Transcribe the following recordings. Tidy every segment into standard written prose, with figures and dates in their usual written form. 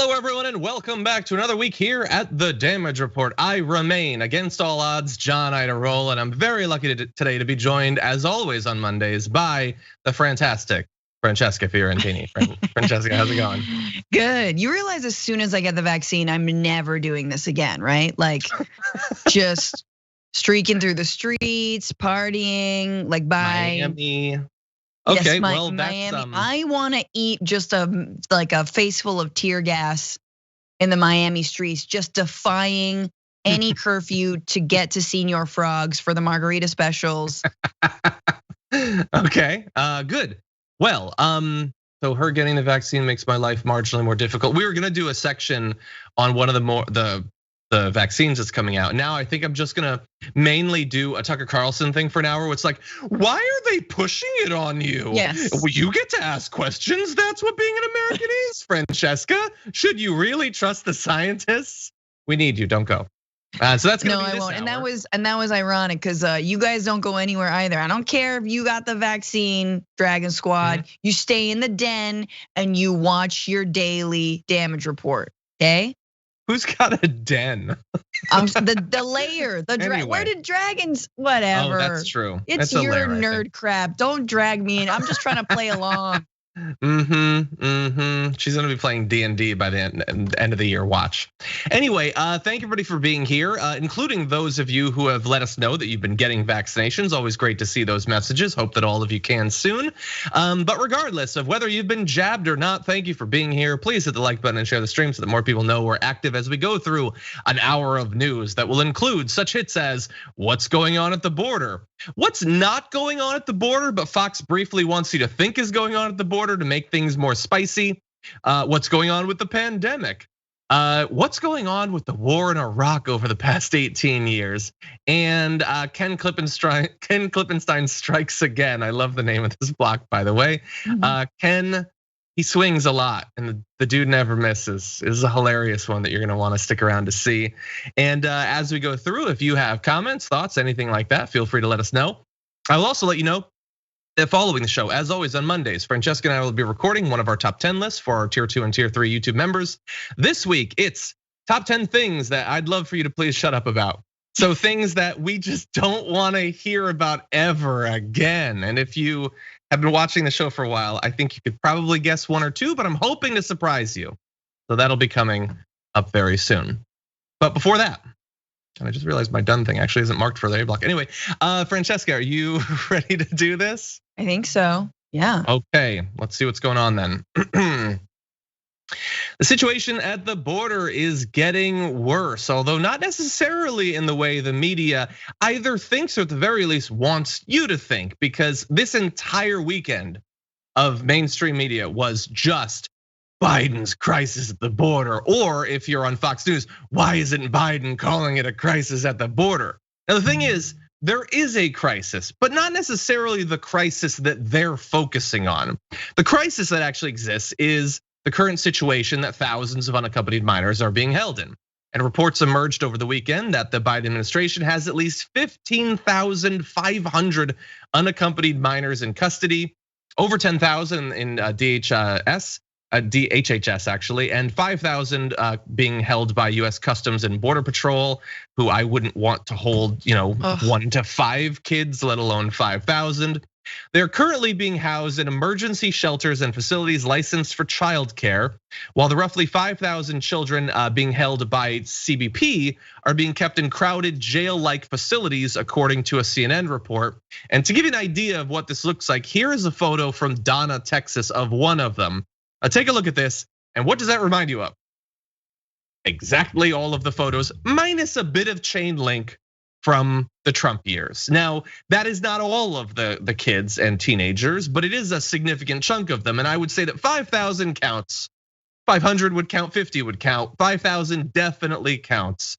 Hello, everyone, and welcome back to another week here at the Damage Report. I remain, against all odds, John Iadarola, and I'm very lucky today to be joined, as always on Mondays, by the fantastic Francesca Fiorentini. Francesca, how's it going? Good. You realize as soon as I get the vaccine, I'm never doing this again, right? Like, just streaking through the streets, partying, like by Miami. Okay, yes, well, Miami. that's I want to eat just a face full of tear gas in the Miami streets, just defying any curfew to get to Senior Frogs for the margarita specials. Okay, good. Well, so her getting the vaccine makes my life marginally more difficult. We were gonna do a section on one of the vaccines that's coming out. Now I think I'm just gonna mainly do a Tucker Carlson thing for an hour. Where it's like, why are they pushing it on you? Yes. Well, you get to ask questions. That's what being an American is, Francesca. Should you really trust the scientists? We need you. Don't go. So that's gonna no, be I this won't. hour. And that was ironic because you guys don't go anywhere either. I don't care if you got the vaccine, Dragon Squad. You stay in the den and you watch your daily damage report. Okay. Who's got a den? The layer, Anyway. Where did dragons? Whatever. Oh, that's true. It's a your lair, I nerd think. crap. Don't drag me in. I'm just trying to play along. She's gonna be playing D&D by the end of the year. Watch. Anyway, thank everybody for being here, including those of you who have let us know that you've been getting vaccinations. Always great to see those messages. Hope that all of you can soon. But regardless of whether you've been jabbed or not, thank you for being here. Please hit the like button and share the stream so that more people know we're active as we go through an hour of news that will include such hits as what's going on at the border, what's not going on at the border, but Fox briefly wants you to think is going on at the border to make things more spicy. What's going on with the pandemic? What's going on with the war in Iraq over the past 18 years? And Ken Klippenstein strikes again. I love the name of this block, by the way. Ken, he swings a lot and the dude never misses. This is a hilarious one that you're gonna wanna stick around to see. And as we go through, if you have comments, thoughts, anything like that, feel free to let us know. I will also let you know that following the show, as always on Mondays, Francesca and I will be recording one of our top 10 lists for our tier 2 and tier 3 YouTube members. This week, it's top 10 things that I'd love for you to please shut up about. So things that we just don't wanna hear about ever again. And if you have been watching the show for a while, I think you could probably guess one or two, but I'm hoping to surprise you. So that'll be coming up very soon. But before that, and I just realized my done thing actually isn't marked for the A block. Anyway, Francesca, are you ready to do this? I think so. Yeah. Okay, let's see what's going on then. The situation at the border is getting worse, although not necessarily in the way the media either thinks or at the very least wants you to think, because this entire weekend of mainstream media was just Biden's crisis at the border, or if you're on Fox News, why isn't Biden calling it a crisis at the border? Now the thing is, there is a crisis, but not necessarily the crisis that they're focusing on. The crisis that actually exists is the current situation that thousands of unaccompanied minors are being held in. And reports emerged over the weekend that the Biden administration has at least 15,500 unaccompanied minors in custody, over 10,000 in DHHS actually, and 5,000 being held by US Customs and Border Patrol, who I wouldn't want to hold, 1 to 5 kids, let alone 5,000. They're currently being housed in emergency shelters and facilities licensed for childcare, while the roughly 5,000 children being held by CBP are being kept in crowded jail-like facilities, according to a CNN report. And to give you an idea of what this looks like, here is a photo from Donna, Texas, of one of them. Take a look at this, and what does that remind you of? Exactly all of the photos, minus a bit of chain link from the Trump years. Now, that is not all of the kids and teenagers, but it is a significant chunk of them. And I would say that 5,000 counts, 500 would count, 50 would count, 5,000 definitely counts,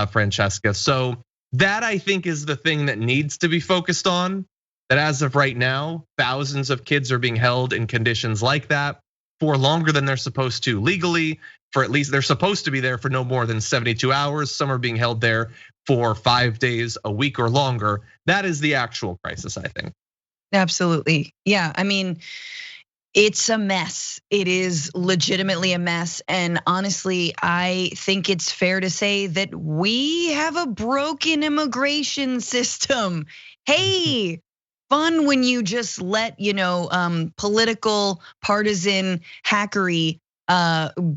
Francesca. So that I think is the thing that needs to be focused on, that as of right now, thousands of kids are being held in conditions like that for longer than they're supposed to legally, for at least they're supposed to be there for no more than 72 hours. Some are being held there for 5 days, a week or longer. That is the actual crisis, I think. Absolutely. Yeah, I mean, It's a mess. It is legitimately a mess. And honestly, I think it's fair to say that we have a broken immigration system. Hey, fun when you just let, political partisan hackery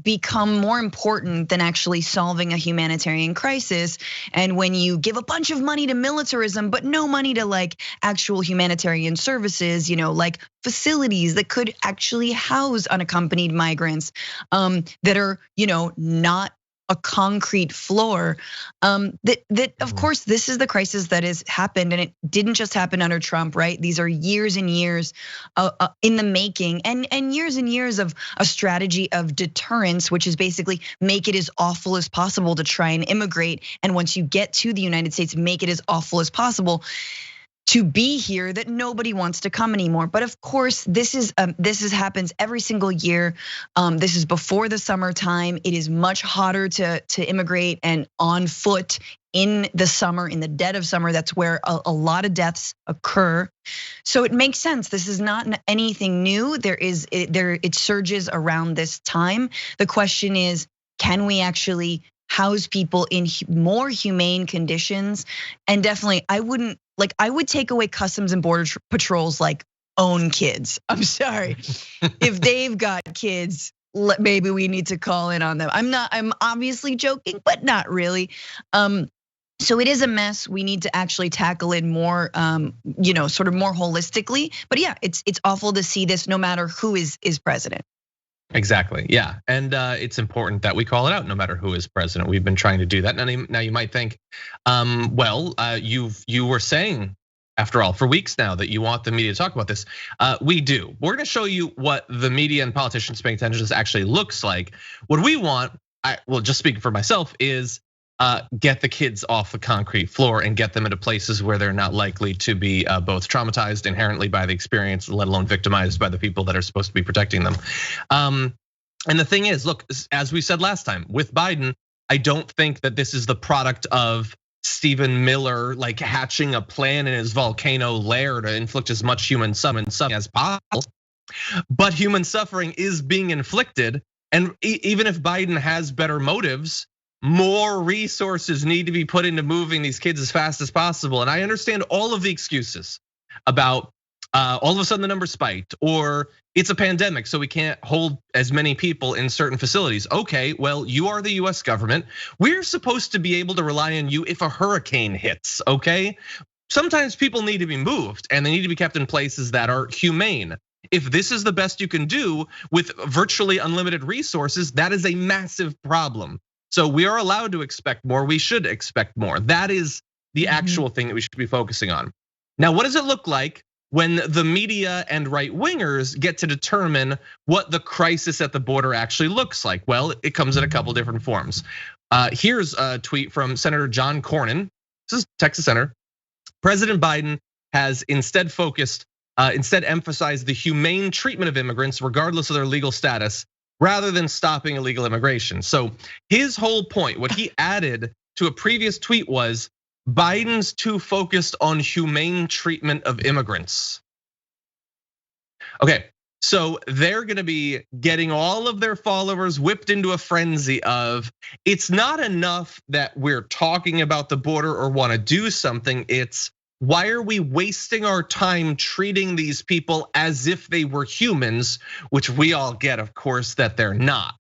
become more important than actually solving a humanitarian crisis. And when you give a bunch of money to militarism, but no money to like actual humanitarian services, like facilities that could actually house unaccompanied migrants that are, not a concrete floor. That of course, this is the crisis that has happened, and it didn't just happen under Trump, right? These are years and years in the making, and years of a strategy of deterrence, which is basically make it as awful as possible to try and immigrate, and once you get to the United States, make it as awful as possible to be here, that nobody wants to come anymore. But of course, this happens every single year. This is before the summertime. It is much hotter to immigrate and on foot in the summer, in the dead of summer. That's where a lot of deaths occur. So it makes sense. This is not anything new. It surges around this time. The question is, can we actually house people in more humane conditions? And definitely, I would take away customs and border patrols like own kids. I'm sorry. If they've got kids, maybe we need to call in on them. I'm obviously joking, but not really. So it is a mess. We need to actually tackle it more, sort of more holistically. But yeah, it's awful to see this no matter who is president. Exactly, yeah, and it's important that we call it out no matter who is president. We've been trying to do that. Now you might think, you were saying, after all, for weeks now that you want the media to talk about this. We do. We're gonna show you what the media and politicians paying attention to this actually looks like. What we want, just speaking for myself, is get the kids off the concrete floor and get them into places where they're not likely to be both traumatized inherently by the experience, let alone victimized by the people that are supposed to be protecting them. And the thing is, look, as we said last time, with Biden, I don't think that this is the product of Stephen Miller like hatching a plan in his volcano lair to inflict as much human suffering as possible. But human suffering is being inflicted, and even if Biden has better motives, more resources need to be put into moving these kids as fast as possible. And I understand all of the excuses about all of a sudden the numbers spiked, or it's a pandemic, so we can't hold as many people in certain facilities. Okay, well, you are the US government. We're supposed to be able to rely on you if a hurricane hits, okay? Sometimes people need to be moved and they need to be kept in places that are humane. If this is the best you can do with virtually unlimited resources, that is a massive problem. So we are allowed to expect more. We should expect more. That is the actual thing that we should be focusing on. Now, what does it look like when the media and right wingers get to determine what the crisis at the border actually looks like? Well, it comes in a couple different forms. Here's a tweet from Senator John Cornyn. This is Texas Senator. President Biden has instead emphasized the humane treatment of immigrants regardless of their legal status, rather than stopping illegal immigration. So his whole point, what he added to a previous tweet, was Biden's too focused on humane treatment of immigrants. Okay, so they're gonna be getting all of their followers whipped into a frenzy of, it's not enough that we're talking about the border or wanna do something, it's why are we wasting our time treating these people as if they were humans, which we all get, of course, that they're not.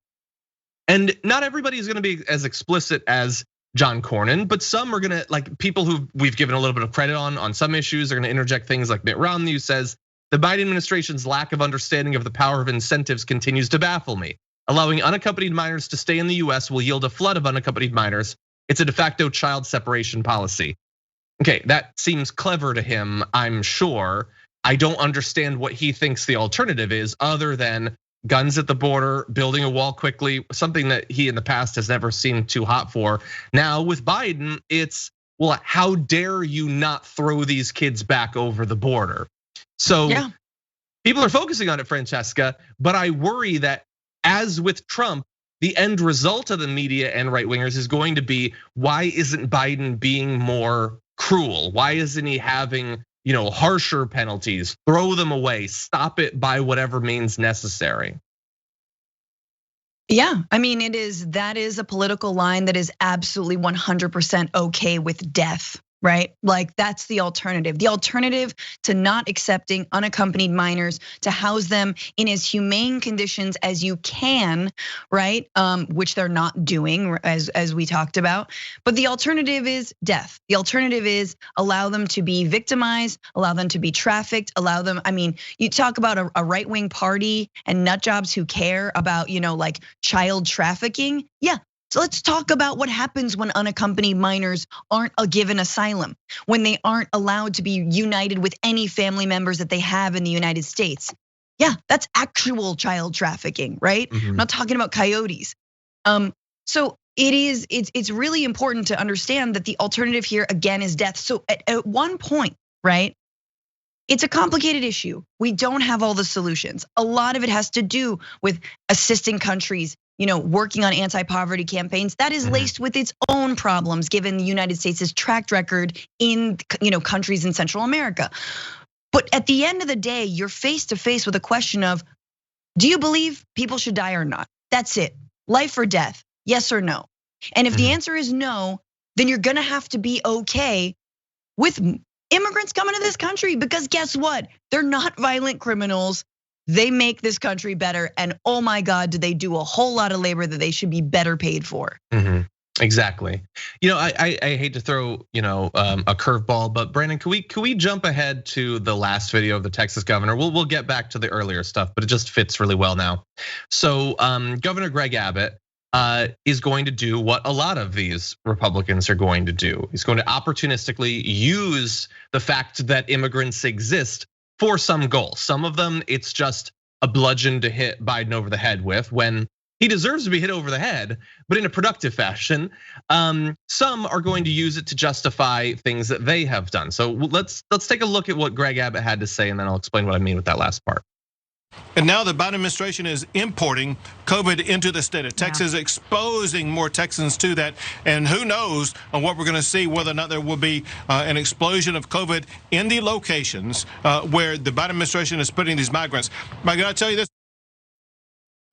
And not everybody is gonna be as explicit as John Cornyn, but some are gonna, like people who we've given a little bit of credit on some issues, are gonna interject things like Mitt Romney, who says, the Biden administration's lack of understanding of the power of incentives continues to baffle me. Allowing unaccompanied minors to stay in the US will yield a flood of unaccompanied minors. It's a de facto child separation policy. Okay, that seems clever to him, I'm sure. I don't understand what he thinks the alternative is, other than guns at the border, building a wall quickly, something that he in the past has never seemed too hot for. Now with Biden, it's, well, how dare you not throw these kids back over the border? So yeah, people are focusing on it, Francesca, but I worry that as with Trump, the end result of the media and right wingers is going to be, why isn't Biden being more cruel? Why isn't he having harsher penalties, throw them away, stop it by whatever means necessary. Yeah, I mean, that is a political line that is absolutely 100% okay with death, right? Like that's the alternative. The alternative to not accepting unaccompanied minors, to house them in as humane conditions as you can, right? Which they're not doing, as we talked about. But the alternative is death. The alternative is allow them to be victimized, allow them to be trafficked, allow them. I mean, you talk about a right-wing party and nut jobs who care about, like child trafficking. Yeah. So let's talk about what happens when unaccompanied minors aren't given asylum, when they aren't allowed to be united with any family members that they have in the United States. Yeah, that's actual child trafficking, right? I'm not talking about coyotes. So it's really important to understand that the alternative here again is death. So at one point, right? It's a complicated issue. We don't have all the solutions. A lot of it has to do with assisting countries, working on anti-poverty campaigns. That is laced with its own problems, given the United States' track record in, countries in Central America. But at the end of the day, you're face to face with a question of, do you believe people should die or not? That's it. Life or death, yes or no. And if the answer is no, then you're gonna have to be okay with immigrants coming to this country, because guess what? They're not violent criminals. They make this country better, and oh my God, do they do a whole lot of labor that they should be better paid for? Exactly. I hate to throw a curveball, but Brandon, can we jump ahead to the last video of the Texas governor? We'll get back to the earlier stuff, but it just fits really well now. So Governor Greg Abbott is going to do what a lot of these Republicans are going to do. He's going to opportunistically use the fact that immigrants exist for some goal. Some of them, it's just a bludgeon to hit Biden over the head with, when he deserves to be hit over the head, but in a productive fashion. Some are going to use it to justify things that they have done. So let's take a look at what Greg Abbott had to say, and then I'll explain what I mean with that last part. And now the Biden administration is importing COVID into the state of Texas, exposing more Texans to that. And who knows on what we're going to see, whether or not there will be an explosion of COVID in the locations where the Biden administration is putting these migrants. Am I going to tell you this?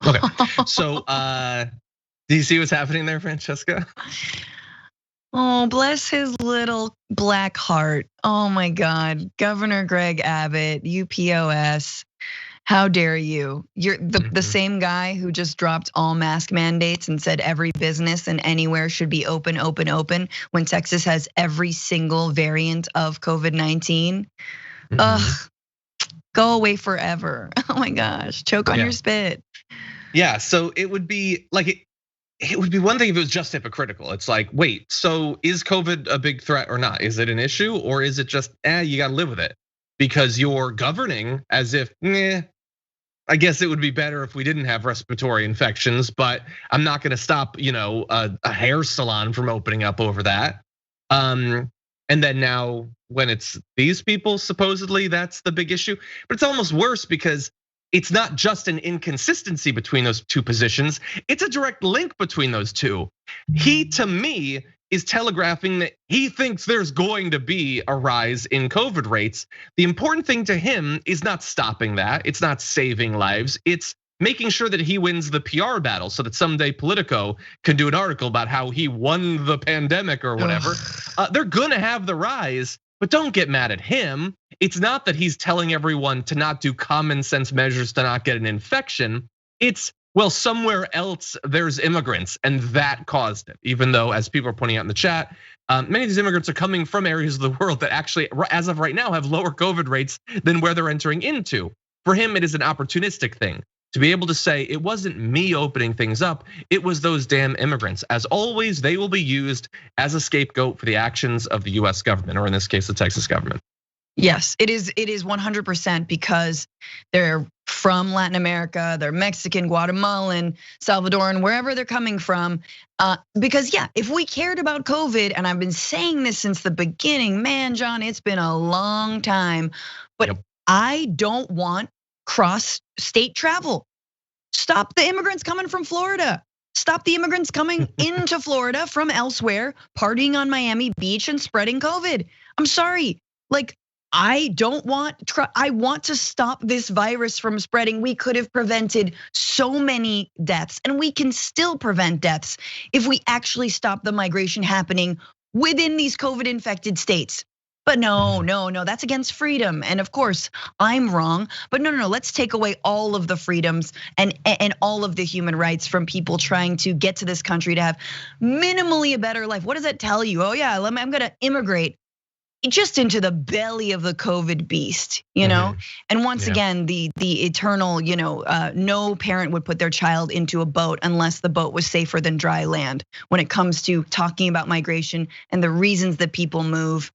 Okay, so do you see what's happening there, Francesca? Oh, bless his little black heart. Oh my God, Governor Greg Abbott, UPOS. How dare you? You're the same guy who just dropped all mask mandates and said every business and anywhere should be open, when Texas has every single variant of COVID-19. Ugh, go away forever. Oh my gosh, choke on your spit. Yeah, so it would be like, it would be one thing if it was just hypocritical. It's like, wait, so is COVID a big threat or not? Is it an issue, or is it just, you gotta live with it? Because you're governing as if, I guess it would be better if we didn't have respiratory infections, but I'm not gonna stop, a hair salon from opening up over that. And then now when it's these people, supposedly that's the big issue. But it's almost worse because it's not just an inconsistency between those two positions, it's a direct link between those two. He, to me, is telegraphing that he thinks there's going to be a rise in COVID rates. The important thing to him is not stopping that. It's not saving lives. It's making sure that he wins the PR battle so that someday Politico can do an article about how he won the pandemic or whatever. They're gonna have the rise, but don't get mad at him. It's not that he's telling everyone to not do common sense measures to not get an infection. It's, well, somewhere else there's immigrants, and that caused it. Even though, as people are pointing out in the chat, many of these immigrants are coming from areas of the world that actually, as of right now, have lower COVID rates than where they're entering into. For him, it is an opportunistic thing to be able to say, it wasn't me opening things up, it was those damn immigrants. As always, they will be used as a scapegoat for the actions of the US government, or in this case, the Texas government. Yes, it is 100% because they're from Latin America, they're Mexican, Guatemalan, Salvadoran, wherever they're coming from. Because yeah, if we cared about COVID, and I've been saying this since the beginning, man, John, it's been a long time, but I don't want cross-state travel. Stop the immigrants coming from Florida. Stop the immigrants coming into Florida from elsewhere, partying on Miami Beach and spreading COVID. I'm sorry, like, I want to stop this virus from spreading. We could have prevented so many deaths, and we can still prevent deaths if we actually stop the migration happening within these COVID infected states. But no, that's against freedom. And of course, I'm wrong. But no, let's take away all of the freedoms and all of the human rights from people trying to get to this country to have minimally a better life. What does that tell you? Oh yeah, I'm gonna immigrate just into the belly of the COVID beast, you know? And once again, the eternal, no parent would put their child into a boat unless the boat was safer than dry land. When it comes to talking about migration and the reasons that people move,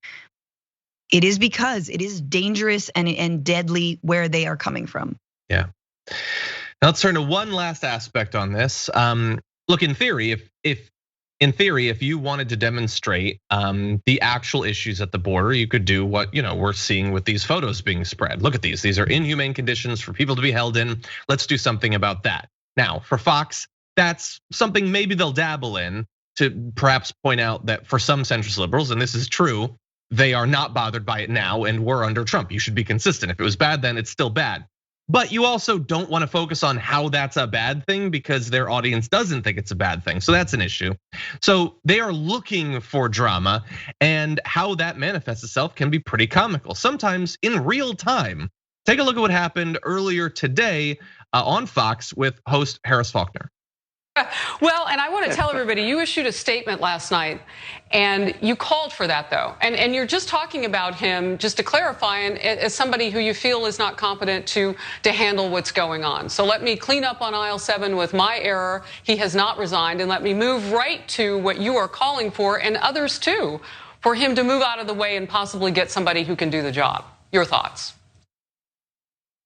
it is because it is dangerous and deadly where they are coming from. Yeah. Now let's turn to one last aspect on this. Look, in theory, if you wanted to demonstrate the actual issues at the border, you could do what we're seeing with these photos being spread. Look at these. These are inhumane conditions for people to be held in. Let's do something about that. Now, for Fox, that's something maybe they'll dabble in to perhaps point out that for some centrist liberals, and this is true, they are not bothered by it now, and we're under Trump. You should be consistent. If it was bad then, it's still bad. But you also don't want to focus on how that's a bad thing because their audience doesn't think it's a bad thing. So that's an issue. So they are looking for drama, and how that manifests itself can be pretty comical, sometimes in real time. Take a look at what happened earlier today on Fox with host Harris Faulkner. Well, and I want to tell everybody, you issued a statement last night and you called for that though. And you're just talking about him, just to clarify, as somebody who you feel is not competent to handle what's going on. So let me clean up on aisle 7 with my error. He has not resigned, and let me move right to what you are calling for, and others too, for him to move out of the way and possibly get somebody who can do the job. Your thoughts?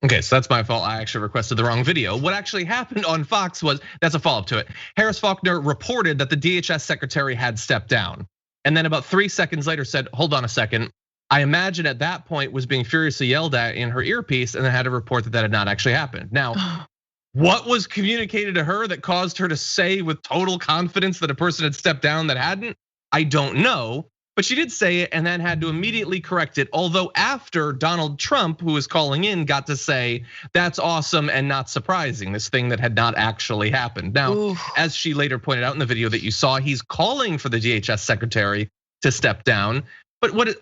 Okay, so that's my fault. I actually requested the wrong video. What actually happened on Fox was, that's a follow-up to it. Harris Faulkner reported that the DHS secretary had stepped down. And then about 3 seconds later said, hold on a second. I imagine at that point was being furiously yelled at in her earpiece, and then had to report that had not actually happened. Now, what was communicated to her that caused her to say with total confidence that a person had stepped down that hadn't? I don't know. But she did say it and then had to immediately correct it. Although after Donald Trump, who was calling in, got to say, that's awesome and not surprising, this thing that had not actually happened. Now, as she later pointed out in the video that you saw, he's calling for the DHS secretary to step down. But what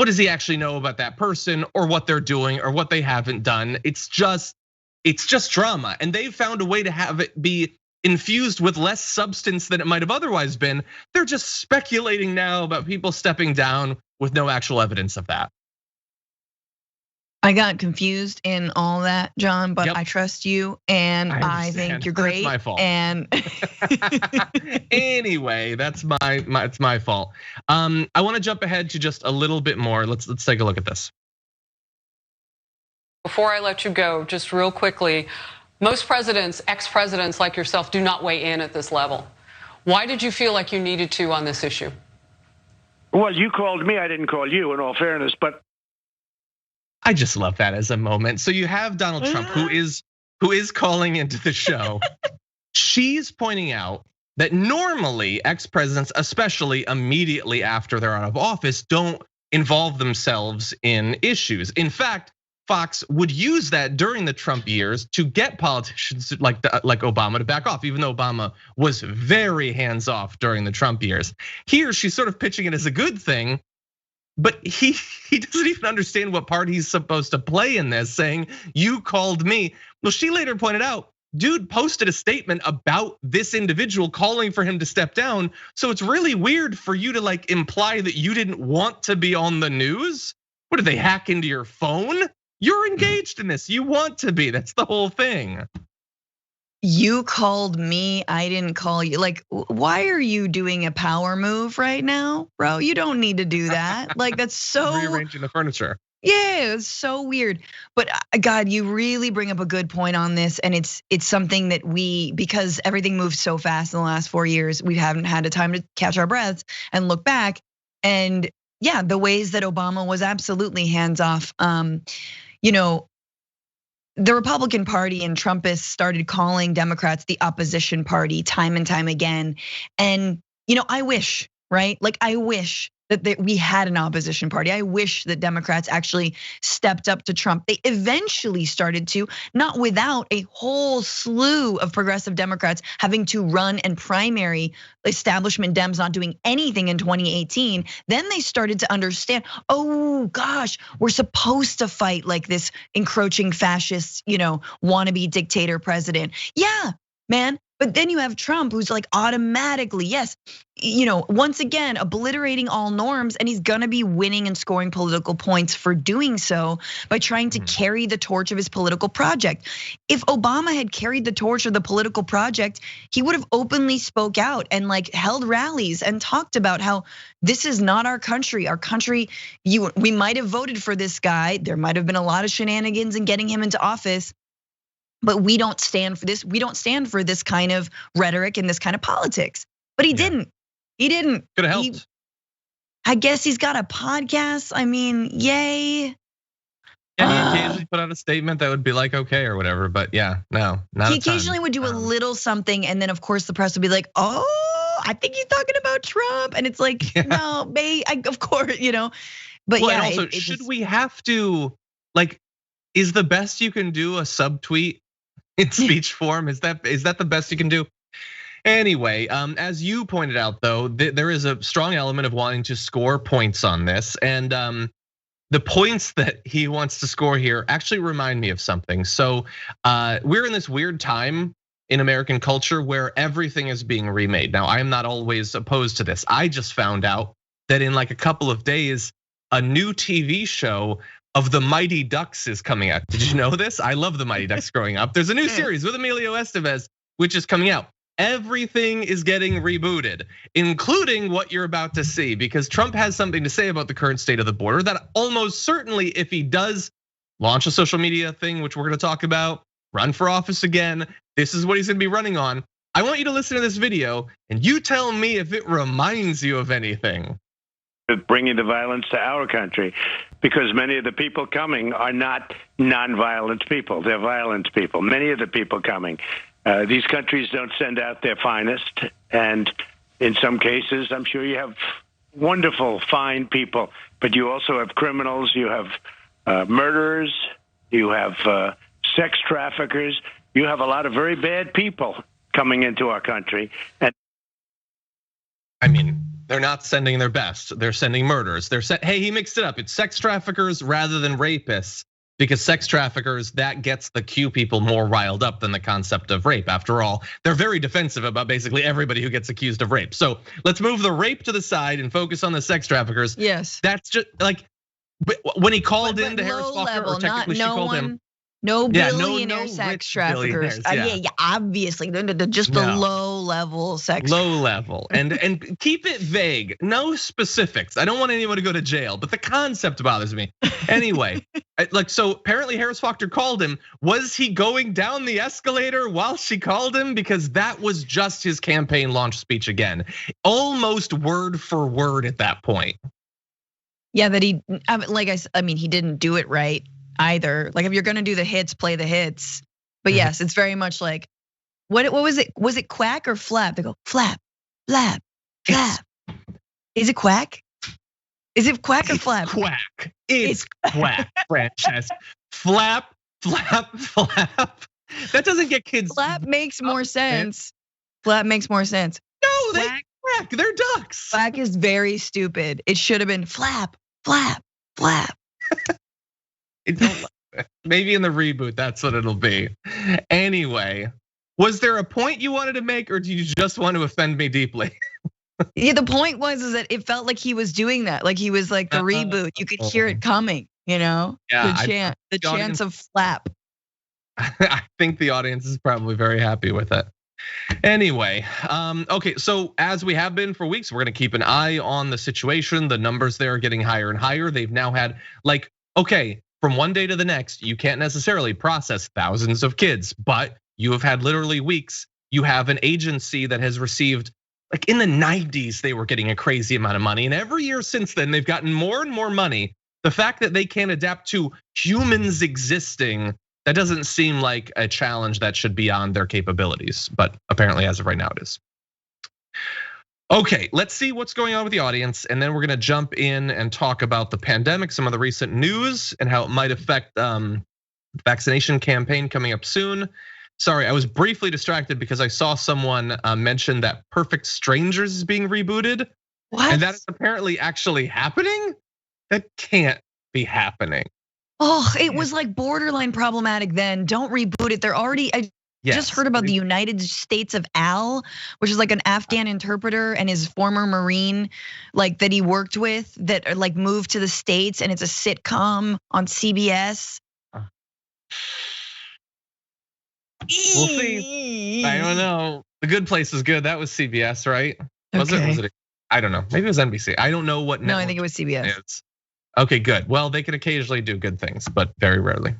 does he actually know about that person or what they're doing or what they haven't done? It's just drama. And they've found a way to have it be infused with less substance than it might have otherwise been. They're just speculating now about people stepping down with no actual evidence of that. I got confused in all that, John, but I trust you and I think you're great. That's my fault. And anyway, it's my fault. I want to jump ahead to just a little bit more. Let's take a look at this. Before I let you go, just real quickly, most presidents, ex-presidents like yourself, do not weigh in at this level. Why did you feel like you needed to on this issue? Well, you called me, I didn't call you, in all fairness, but I just love that as a moment. So you have Donald Trump, who is calling into the show. She's pointing out that normally ex-presidents, especially immediately after they're out of office, don't involve themselves in issues. In fact, Fox would use that during the Trump years to get politicians like Obama to back off, even though Obama was very hands-off during the Trump years. Here, she's sort of pitching it as a good thing, but he doesn't even understand what part he's supposed to play in this, saying, you called me. Well, she later pointed out, dude posted a statement about this individual calling for him to step down. So it's really weird for you to imply that you didn't want to be on the news. What, did they hack into your phone? You're engaged in this, you want to be, that's the whole thing. You called me, I didn't call you. Why are you doing a power move right now, bro? You don't need to do that. That's so rearranging the furniture. Yeah, it's so weird. But God, you really bring up a good point on this. And it's something that because everything moved so fast in the last 4 years, we haven't had a time to catch our breaths and look back. And yeah, the ways that Obama was absolutely hands off. The Republican Party and Trumpists started calling Democrats the opposition party time and time again. And I wish, right? I wish that we had an opposition party. I wish that Democrats actually stepped up to Trump. They eventually started to, not without a whole slew of progressive Democrats having to run and primary establishment Dems not doing anything in 2018. Then they started to understand, oh gosh, we're supposed to fight like this encroaching fascist, wannabe dictator president. Yeah, man. But then you have Trump, who's like automatically, yes, once again, obliterating all norms, and he's gonna be winning and scoring political points for doing so by trying to carry the torch of his political project. If Obama had carried the torch of the political project, he would have openly spoke out and like held rallies and talked about how this is not our country. Our country, we might have voted for this guy. There might have been a lot of shenanigans in getting him into office. But we don't stand for this. We don't stand for this kind of rhetoric and this kind of politics. But he didn't. He didn't. Could have helped. I guess he's got a podcast. I mean, yay. Yeah, he occasionally put out a statement that would be like, okay, or whatever. But yeah, no, not. He occasionally would do a little something, and then of course the press would be like, oh, I think he's talking about Trump, and it's like, no, of course, But well, yeah. And also, should we have to is the best you can do a subtweet in speech form? Is that the best you can do? Anyway, as you pointed out, though, there is a strong element of wanting to score points on this, and the points that he wants to score here actually remind me of something. So we're in this weird time in American culture where everything is being remade. Now, I am not always opposed to this. I just found out that in like a couple of days, a new TV show of the Mighty Ducks is coming out. Did you know this? I love the Mighty Ducks growing up. There's a new series with Emilio Estevez, which is coming out. Everything is getting rebooted, including what you're about to see, because Trump has something to say about the current state of the border that almost certainly, if he does launch a social media thing, which we're gonna talk about, run for office again, this is what he's gonna be running on. I want you to listen to this video and you tell me if it reminds you of anything. Bringing the violence to our country, because many of the people coming are not non-violent people. They're violent people. Many of the people coming. These countries don't send out their finest. And in some cases, I'm sure you have wonderful, fine people, but you also have criminals, you have murderers, you have sex traffickers, you have a lot of very bad people coming into our country. And I mean, they're not sending their best. They're sending murderers. Hey, he mixed it up. It's sex traffickers rather than rapists, because sex traffickers, that gets the Q people more riled up than the concept of rape. After all, they're very defensive about basically everybody who gets accused of rape. So let's move the rape to the side and focus on the sex traffickers. Yes. That's just like when he called in to Harris Faulkner, or technically she called him. No billionaire sex traffickers. Yeah, obviously, they're just the low level sex. Low level, and keep it vague. No specifics. I don't want anyone to go to jail, but the concept bothers me. Anyway, so apparently Harris Faulkner called him. Was he going down the escalator while she called him? Because that was just his campaign launch speech again, almost word for word at that point. Yeah, that he, I mean, he didn't do it right either. Like, if you're gonna do the hits, play the hits. But yes, it's very much like, what was it? Was it quack or flap? They go flap, flap, flap. Is it quack? Is it quack or flap? Quack. It's quack, Francesca. Flap, flap, flap. That doesn't get kids. Flap makes more sense. Flap makes more sense. No, they quack. They're ducks. Quack is very stupid. It should have been flap, flap, flap. Maybe in the reboot, that's what it'll be. Anyway, was there a point you wanted to make, or do you just want to offend me deeply? Yeah, the point was that it felt like he was doing that. Like he was like the reboot. You could hear it coming, Yeah, the chance of flap. I think the audience is probably very happy with it. Anyway, okay, so as we have been for weeks, we're gonna keep an eye on the situation. The numbers there are getting higher and higher. They've now had okay, from one day to the next, you can't necessarily process thousands of kids, but you have had literally weeks. You have an agency that has received, in the 90s, they were getting a crazy amount of money. And every year since then, they've gotten more and more money. The fact that they can't adapt to humans existing, that doesn't seem like a challenge that should be on their capabilities. But apparently, as of right now, it is. Okay, let's see what's going on with the audience, and then we're gonna jump in and talk about the pandemic, some of the recent news, and how it might affect vaccination campaign coming up soon. Sorry, I was briefly distracted because I saw someone mention that Perfect Strangers is being rebooted. What? And that is apparently actually happening? That can't be happening. Oh, it was like borderline problematic then. Don't reboot it. They're already, I just heard about the United States of Al, which is like an Afghan interpreter and his former Marine, like that he worked with, that like moved to the States, and it's a sitcom on CBS. We'll see. I don't know. The Good Place is good. That was CBS, right? Was it? I don't know. Maybe it was NBC. I don't know what. No, I think it was CBS. Okay, good. Well, they can occasionally do good things, but very rarely.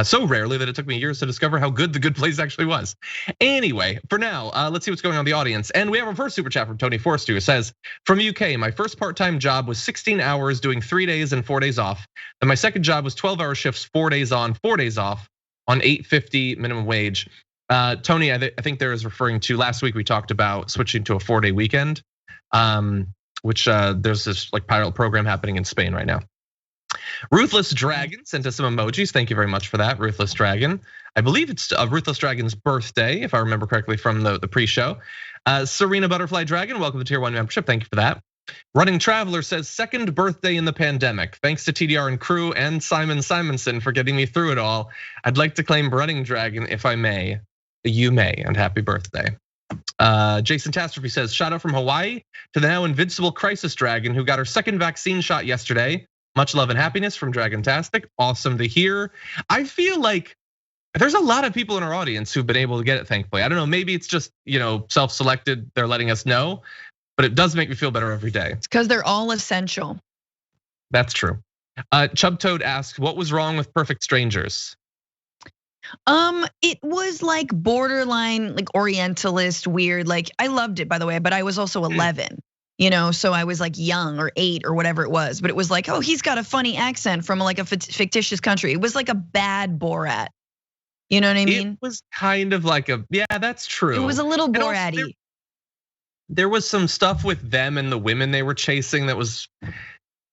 So rarely that it took me years to discover how good The Good Place actually was. Anyway, for now, let's see what's going on in the audience. And we have our first super chat from Tony Forster, who says, from UK, my first part-time job was 16 hours doing 3 days and 4 days off. Then my second job was 12-hour shifts, 4 days on, 4 days off on $8.50 minimum wage. Tony, I think there is referring to last week we talked about switching to a 4-day weekend, which there's this like pilot program happening in Spain right now. Ruthless Dragon sent us some emojis. Thank you very much for that, Ruthless Dragon. I believe it's Ruthless Dragon's birthday, if I remember correctly from the pre-show. Serena Butterfly Dragon, welcome to Tier 1 membership. Thank you for that. Running Traveler says, second birthday in the pandemic. Thanks to TDR and crew and Simon Simonson for getting me through it all. I'd like to claim Running Dragon if I may. You may, and happy birthday. Jason Tastrophe says, shout out from Hawaii to the now invincible Crisis Dragon who got her second vaccine shot yesterday. Much love and happiness from Dragontastic. Awesome to hear. I feel like there's a lot of people in our audience who've been able to get it, thankfully. I don't know, maybe it's just, self-selected, they're letting us know, but it does make me feel better every day. It's because they're all essential. That's true. Chub Toad asks, what was wrong with Perfect Strangers? It was like borderline, like Orientalist, weird. Like I loved it, by the way, but I was also 11. So I was like young or 8 or whatever it was, but it was like, oh, he's got a funny accent from like a fictitious country. It was like a bad Borat. You know what I mean? It was kind of like yeah, that's true. It was a little Borat-y. There was some stuff with them and the women they were chasing that was,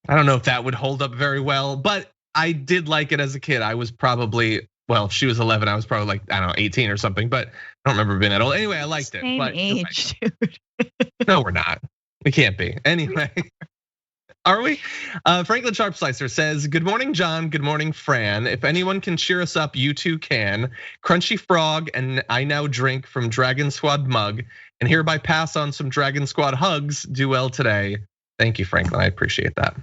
I don't know if that would hold up very well, but I did like it as a kid. I was probably, well, she was 11, I was probably like, I don't know, 18 or something, but I don't remember being that old. Anyway, I liked it. Same age, dude. No, we're not. We can't be. Anyway, are we? Franklin Sharpslicer says, good morning, John. Good morning, Fran. If anyone can cheer us up, you two can. Crunchy Frog and I now drink from Dragon Squad mug and hereby pass on some Dragon Squad hugs. Do well today. Thank you, Franklin. I appreciate that.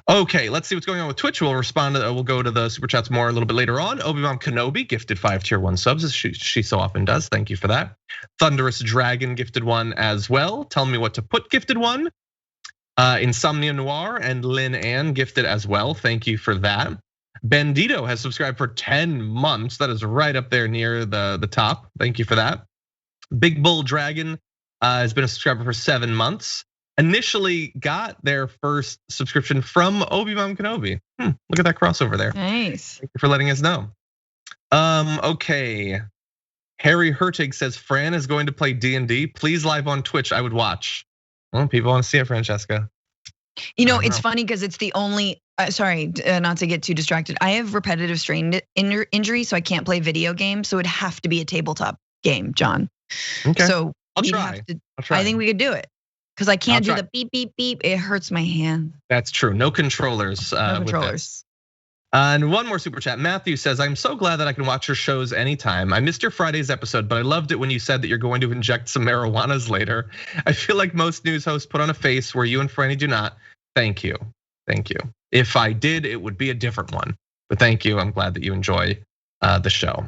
Okay, let's see what's going on with Twitch. We'll respond. We'll go to the super chats more a little bit later on. Obi-Wan Kenobi gifted 5 tier 1 subs, as she so often does. Thank you for that. Thunderous Dragon gifted 1 as well. Tell me what to put gifted 1. Insomnia Noir and Lynn Ann gifted as well. Thank you for that. Bandito has subscribed for 10 months. That is right up there near the top. Thank you for that. Big Bull Dragon has been a subscriber for 7 months. Initially got their first subscription from Obi-Wan Kenobi. Look at that crossover there. Nice. Thank you for letting us know. Okay. Harry Hertig says, Fran is going to play D&D. Please live on Twitch, I would watch. Well, people want to see it, Francesca. It's funny because it's the only, sorry, not to get too distracted. I have repetitive strain injury, so I can't play video games. So it'd have to be a tabletop game, John. Okay, so I'll try. I think we could do it. Because I can't do the beep, beep, beep. It hurts my hand. That's true. No controllers. No controllers. And one more super chat. Matthew says, I'm so glad that I can watch your shows anytime. I missed your Friday's episode, but I loved it when you said that you're going to inject some marijuanas later. I feel like most news hosts put on a face where you and Franny do not. Thank you. Thank you. If I did, it would be a different one. But thank you. I'm glad that you enjoy the show.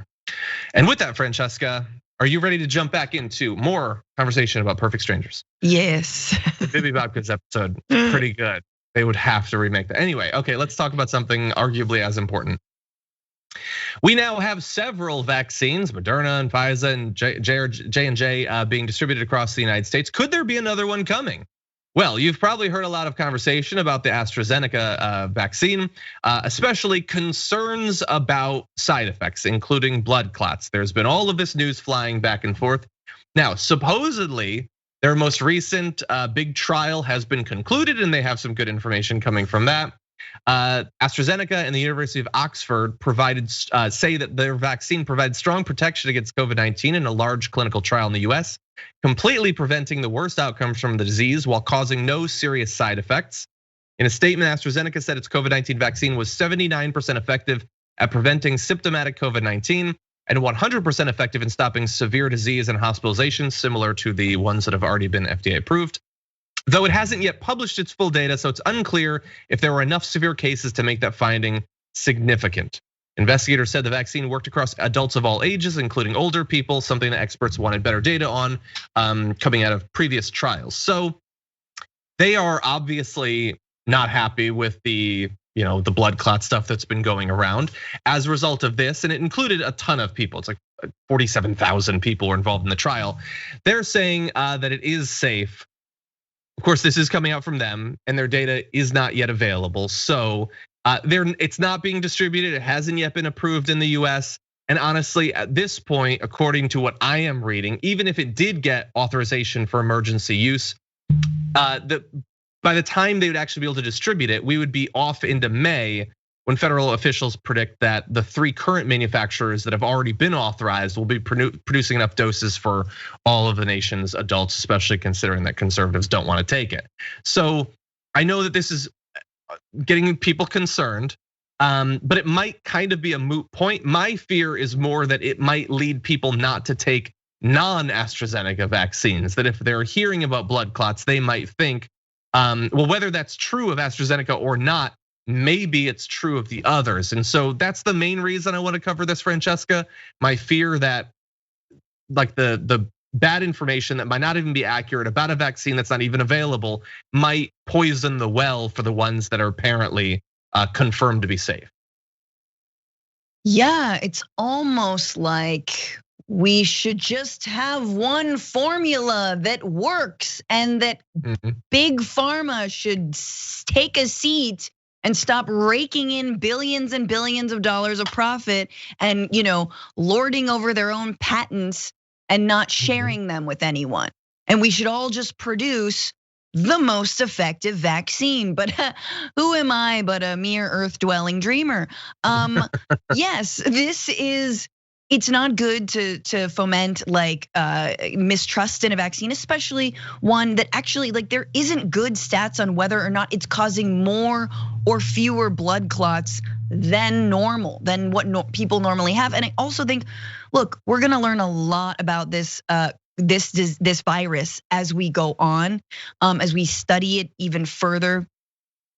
And with that, Francesca, are you ready to jump back into more conversation about Perfect Strangers? Yes. The Bibi Bobkids episode, pretty good. They would have to remake that. Anyway, okay, let's talk about something arguably as important. We now have several vaccines, Moderna and Pfizer and J&J being distributed across the United States. Could there be another one coming? Well, you've probably heard a lot of conversation about the AstraZeneca vaccine, especially concerns about side effects, including blood clots. There's been all of this news flying back and forth. Now, supposedly, Their most recent big trial has been concluded, and they have some good information coming from that. AstraZeneca and the University of Oxford say that their vaccine provides strong protection against COVID-19 in a large clinical trial in the US, completely preventing the worst outcomes from the disease while causing no serious side effects. In a statement, AstraZeneca said its COVID-19 vaccine was 79% effective at preventing symptomatic COVID-19 and 100% effective in stopping severe disease and hospitalizations, similar to the ones that have already been FDA approved. Though it hasn't yet published its full data, so it's unclear if there were enough severe cases to make that finding significant. Investigators said the vaccine worked across adults of all ages, including older people, something that experts wanted better data on coming out of previous trials. So they are obviously not happy with the blood clot stuff that's been going around as a result of this, and it included a ton of people. It's like 47,000 people were involved in the trial. They're saying that it is safe. Of course, this is coming out from them, and their data is not yet available. So it's not being distributed. It hasn't yet been approved in the US. And honestly, at this point, according to what I am reading, even if it did get authorization for emergency use, by the time they would actually be able to distribute it, we would be off into May, when federal officials predict that the 3 current manufacturers that have already been authorized will be producing enough doses for all of the nation's adults, especially considering that conservatives don't want to take it. So I know that this is getting people concerned, but it might kind of be a moot point. My fear is more that it might lead people not to take non-AstraZeneca vaccines, that if they're hearing about blood clots, they might think, well, whether that's true of AstraZeneca or not, maybe it's true of the others. And so that's the main reason I want to cover this, Francesca. My fear that like the bad information that might not even be accurate about a vaccine that's not even available might poison the well for the ones that are apparently confirmed to be safe. Yeah, it's almost like we should just have one formula that works, and that big pharma should take a seat and stop raking in billions and billions of dollars of profit and lording over their own patents and not sharing them with anyone. And we should all just produce the most effective vaccine. But who am I but a mere earth-dwelling dreamer? Yes, it's not good to foment like mistrust in a vaccine, especially one that actually there isn't good stats on whether or not it's causing more or fewer blood clots than normal, than what people normally have. And I also think, look, we're gonna learn a lot about this virus as we go on, as we study it even further,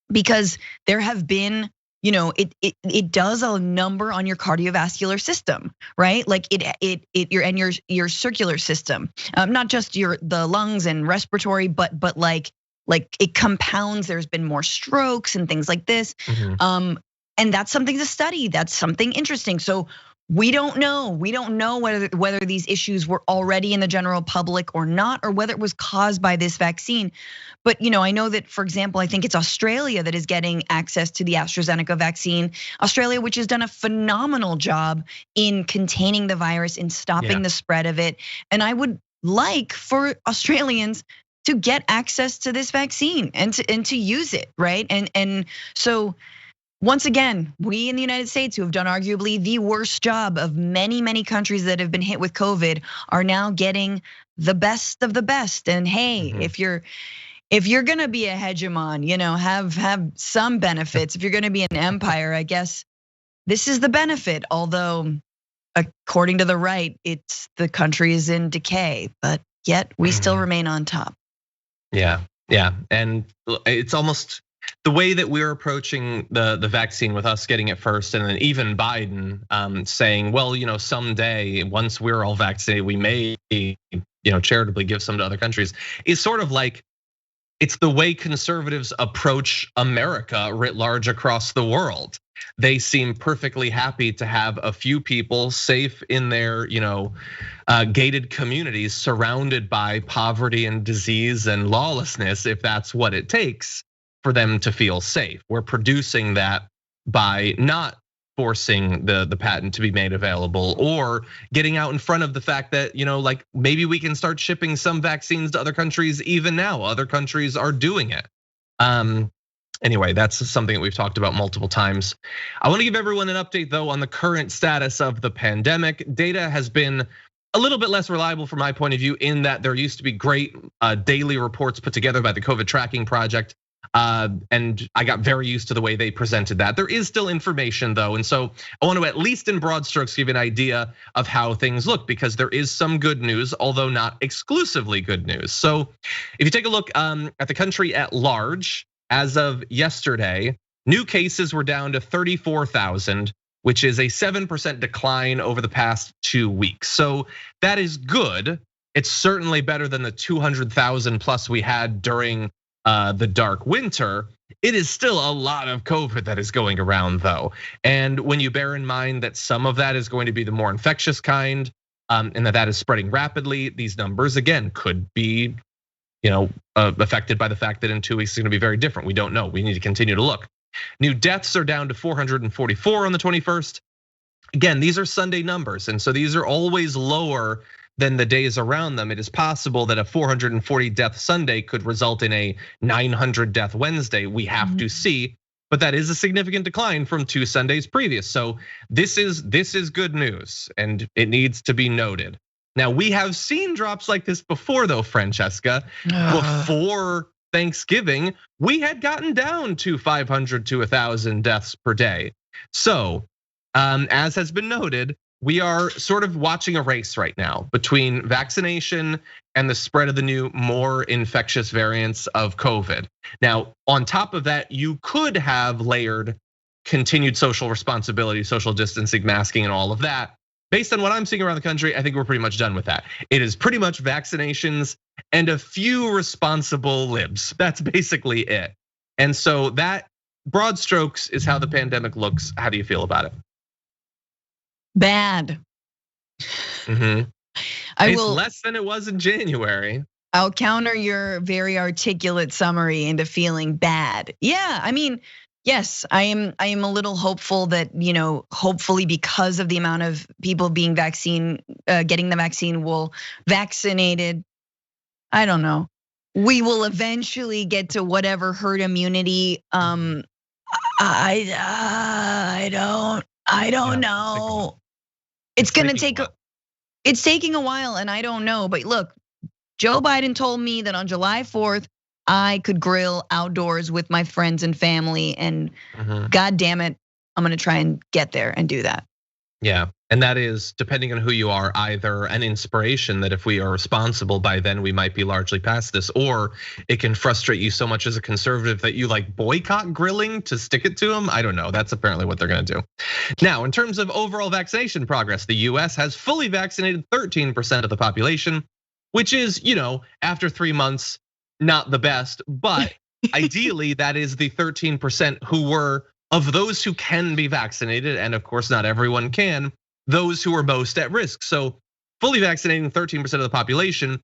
because there have been, it does a number on your cardiovascular system, right? Like your circular system, not just the lungs and respiratory, but like it compounds. There's been more strokes and things like this, and that's something to study. That's something interesting. So we don't know whether these issues were already in the general public or not, or whether it was caused by this vaccine. But I know that, for example, I think it's Australia that is getting access to the AstraZeneca vaccine. Australia, which has done a phenomenal job in containing the virus, in stopping the spread of it. And I would like for Australians to get access to this vaccine and to use it, right? And so once again, we in the United States, who have done arguably the worst job of many countries that have been hit with COVID, are now getting the best of the best. And hey, if you're gonna be a hegemon, have some benefits. If you're gonna be an empire, I guess this is the benefit. Although, according to the right, the country is in decay, but yet we still remain on top. Yeah, and it's almost the way that we're approaching the vaccine, with us getting it first, and then even Biden saying, well, someday once we're all vaccinated, we may, charitably give some to other countries, is sort of like, it's the way conservatives approach America writ large across the world. They seem perfectly happy to have a few people safe in their, gated communities, surrounded by poverty and disease and lawlessness, if that's what it takes for them to feel safe. We're producing that by not forcing the patent to be made available, or getting out in front of the fact that, like maybe we can start shipping some vaccines to other countries even now. Other countries are doing it. Anyway, that's something that we've talked about multiple times. I want to give everyone an update though on the current status of the pandemic. Data has been a little bit less reliable from my point of view, in that there used to be great daily reports put together by the COVID Tracking Project. And I got very used to the way they presented that. There is still information though. And so I want to, at least in broad strokes, give you an idea of how things look, because there is some good news, although not exclusively good news. So if you take a look at the country at large, as of yesterday, new cases were down to 34,000, which is a 7% decline over the past 2 weeks. So that is good. It's certainly better than the 200,000 plus we had during the dark winter. It is still a lot of COVID that is going around though. And when you bear in mind that some of that is going to be the more infectious kind, and that is spreading rapidly, these numbers again could be affected by the fact that in 2 weeks it's gonna be very different. We don't know, we need to continue to look. New deaths are down to 444 on the 21st. Again, these are Sunday numbers, and so these are always lower than the days around them. It is possible that a 440 death Sunday could result in a 900 death Wednesday. We have to see, but that is a significant decline from 2 Sundays previous. So this is good news, and it needs to be noted. Now, we have seen drops like this before though, Francesca. Before Thanksgiving, we had gotten down to 500 to 1,000 deaths per day. So as has been noted, we are sort of watching a race right now between vaccination and the spread of the new, more infectious variants of COVID. Now, on top of that, you could have layered continued social responsibility, social distancing, masking, and all of that. Based on what I'm seeing around the country, I think we're pretty much done with that. It is pretty much vaccinations and a few responsible libs. That's basically it. And so that, broad strokes, is how the pandemic looks. How do you feel about it? Bad. It's less than it was in January. I'll counter your very articulate summary into feeling bad. Yeah, I mean, yes, I am a little hopeful that, hopefully because of the amount of people being getting the vaccine vaccinated, I don't know, we will eventually get to whatever herd immunity. I don't know. It's taking a while, and I don't know. But look, Joe Biden told me that on July 4th, I could grill outdoors with my friends and family, and God damn it, I'm gonna try and get there and do that. Yeah, and that is, depending on who you are, either an inspiration that if we are responsible by then we might be largely past this, or it can frustrate you so much as a conservative that you like boycott grilling to stick it to them. I don't know, that's apparently what they're gonna do. Now, in terms of overall vaccination progress, the US has fully vaccinated 13% of the population, which is, after 3 months, not the best, but ideally that is the 13% who were, of those who can be vaccinated, and of course not everyone can, those who are most at risk. So fully vaccinating 13% of the population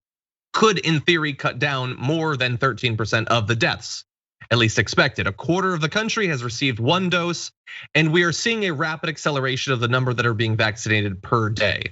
could in theory cut down more than 13% of the deaths, at least expected. A quarter of the country has received 1 dose, and we are seeing a rapid acceleration of the number that are being vaccinated per day.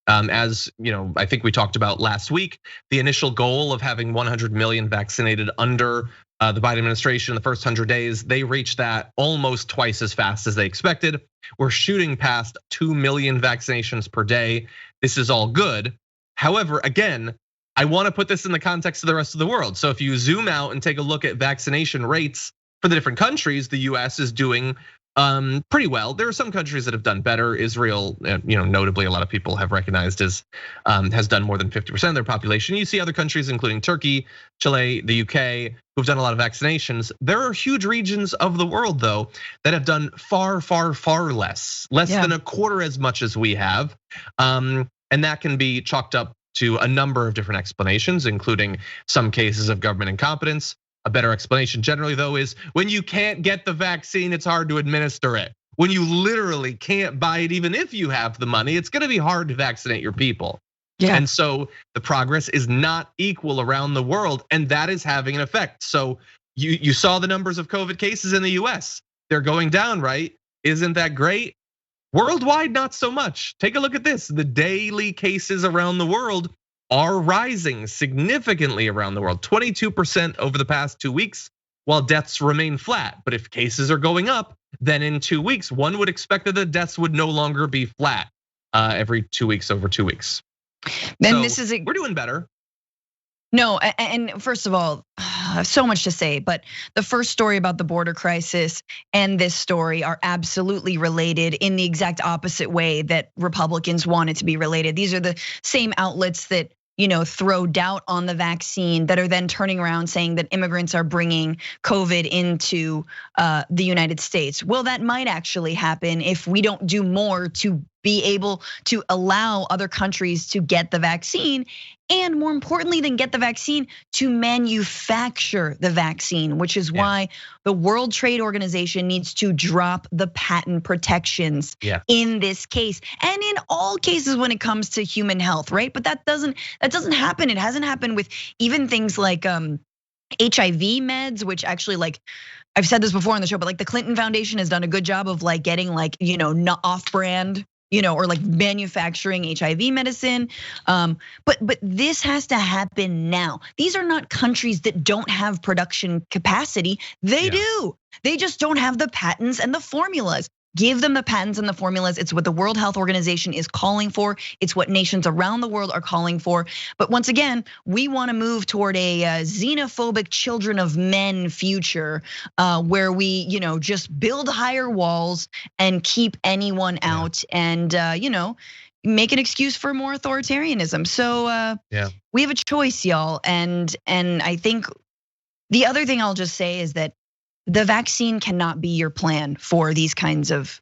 As I think we talked about last week, the initial goal of having 100 million vaccinated under the Biden administration in the first 100 days, they reached that almost twice as fast as they expected. We're shooting past 2 million vaccinations per day. This is all good. However, again, I want to put this in the context of the rest of the world. So if you zoom out and take a look at vaccination rates for the different countries, the US is doing pretty well. There are some countries that have done better. Israel, notably, a lot of people have recognized has done more than 50% of their population. You see other countries, including Turkey, Chile, the UK, who've done a lot of vaccinations. There are huge regions of the world, though, that have done far, far, far less than a quarter as much as we have, and that can be chalked up to a number of different explanations, including some cases of government incompetence. A better explanation generally though is when you can't get the vaccine, it's hard to administer it. When you literally can't buy it, even if you have the money, it's gonna be hard to vaccinate your people. Yeah. And so the progress is not equal around the world, and that is having an effect. So you saw the numbers of COVID cases in the US. They're going down, right? Isn't that great? Worldwide, not so much. Take a look at this. The daily cases around the world are rising significantly around the world, 22% over the past 2 weeks, while deaths remain flat. But if cases are going up, then in 2 weeks, one would expect that the deaths would no longer be flat every 2 weeks over 2 weeks. Then so we're doing better. No, and first of all, so much to say, but the first story about the border crisis and this story are absolutely related in the exact opposite way that Republicans want it to be related. These are the same outlets that throw doubt on the vaccine that are then turning around saying that immigrants are bringing COVID into the United States. Well, that might actually happen if we don't do more to be able to allow other countries to get the vaccine, and more importantly than get the vaccine, to manufacture the vaccine, which is why the World Trade Organization needs to drop the patent protections in this case, and in all cases when it comes to human health, right? But that doesn't happen. It hasn't happened with even things like HIV meds, which actually, like, I've said this before on the show, but like the Clinton Foundation has done a good job of like getting like not off-brand, or like manufacturing HIV medicine. But this has to happen now. These are not countries that don't have production capacity. They do. They just don't have the patents and the formulas. Give them the patents and the formulas. It's what the World Health Organization is calling for. It's what nations around the world are calling for. But once again, we want to move toward a xenophobic children of men future where we, just build higher walls and keep anyone out and, make an excuse for more authoritarianism. So we have a choice, y'all. And I think the other thing I'll just say is that the vaccine cannot be your plan for these kinds of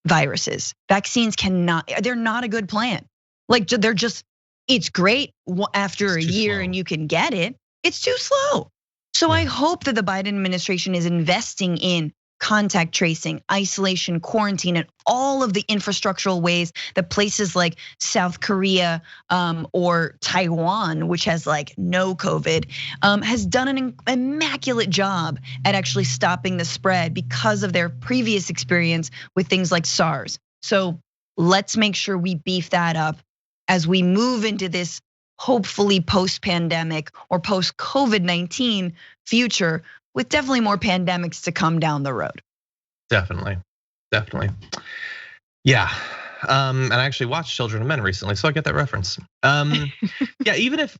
viruses. Vaccines they're not a good plan. Like they're just, it's great after a year and you can get it. It's too slow. So I hope that the Biden administration is investing in contact tracing, isolation, quarantine, and all of the infrastructural ways that places like South Korea or Taiwan, which has like no COVID, has done an immaculate job at actually stopping the spread because of their previous experience with things like SARS. So let's make sure we beef that up as we move into this hopefully post-pandemic or post-COVID-19 future, with definitely more pandemics to come down the road. Definitely. Yeah, and I actually watched Children of Men recently, so I get that reference. Yeah, even if,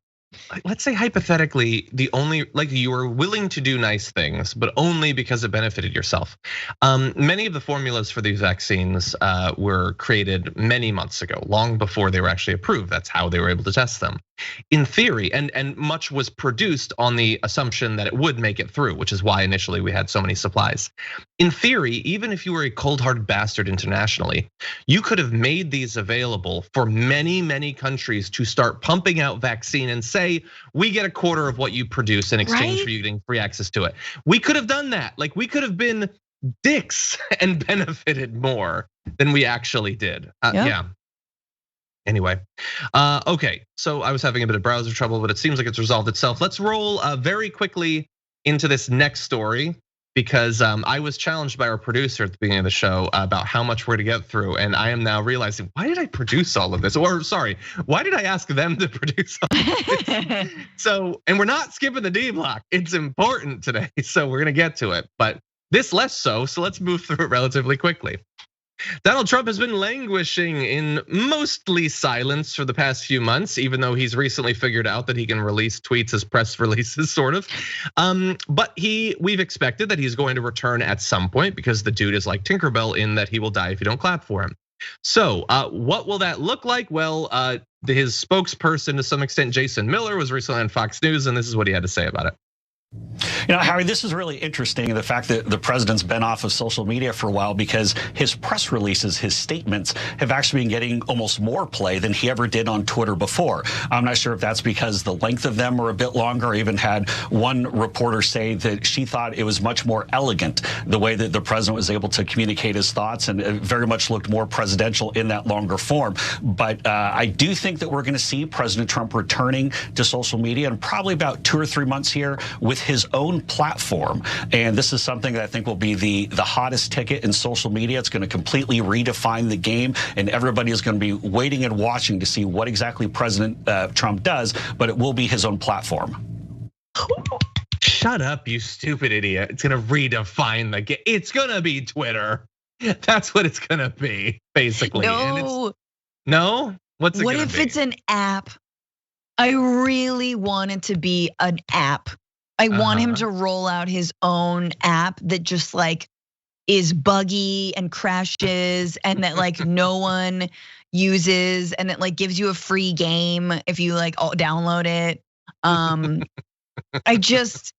let's say hypothetically, you were willing to do nice things, but only because it benefited yourself. Many of the formulas for these vaccines were created many months ago, long before they were actually approved. That's how they were able to test them. In theory, and much was produced on the assumption that it would make it through, which is why initially we had so many supplies. In theory, even if you were a cold-hearted bastard internationally, you could have made these available for many, many countries to start pumping out vaccine and say, we get a quarter of what you produce in exchange for you getting free access to it. We could have done that. Like we could have been dicks and benefited more than we actually did. Yeah. Anyway, okay, so I was having a bit of browser trouble, but it seems like it's resolved itself. Let's roll very quickly into this next story because I was challenged by our producer at the beginning of the show about how much we're to get through, and I am now realizing, why did I produce all of this? Or sorry, why did I ask them to produce all of this? So, and we're not skipping the D block. It's important today, so we're gonna get to it, but this less so let's move through it relatively quickly. Donald Trump has been languishing in mostly silence for the past few months, even though he's recently figured out that he can release tweets as press releases, sort of. But we've expected that he's going to return at some point because the dude is like Tinkerbell in that he will die if you don't clap for him. So what will that look like? Well, his spokesperson to some extent, Jason Miller, was recently on Fox News, and this is what he had to say about it. Harry, this is really interesting, the fact that the president's been off of social media for a while, because his press releases, his statements have actually been getting almost more play than he ever did on Twitter before. I'm not sure if that's because the length of them are a bit longer. I even had one reporter say that she thought it was much more elegant, the way that the president was able to communicate his thoughts, and it very much looked more presidential in that longer form. But I do think that we're going to see President Trump returning to social media in probably about 2 or 3 months here with his own own platform. And this is something that I think will be the hottest ticket in social media. It's going to completely redefine the game, and everybody is going to be waiting and watching to see what exactly President Trump does, but it will be his own platform. Shut up, you stupid idiot. It's gonna redefine the game. It's gonna be Twitter. That's what it's gonna be, basically. No. No? What's it what gonna if be? it's an app? I really want it to be an app. I want him to roll out his own app that just like is buggy and crashes and that like no one uses and that like gives you a free game if you like download it. I just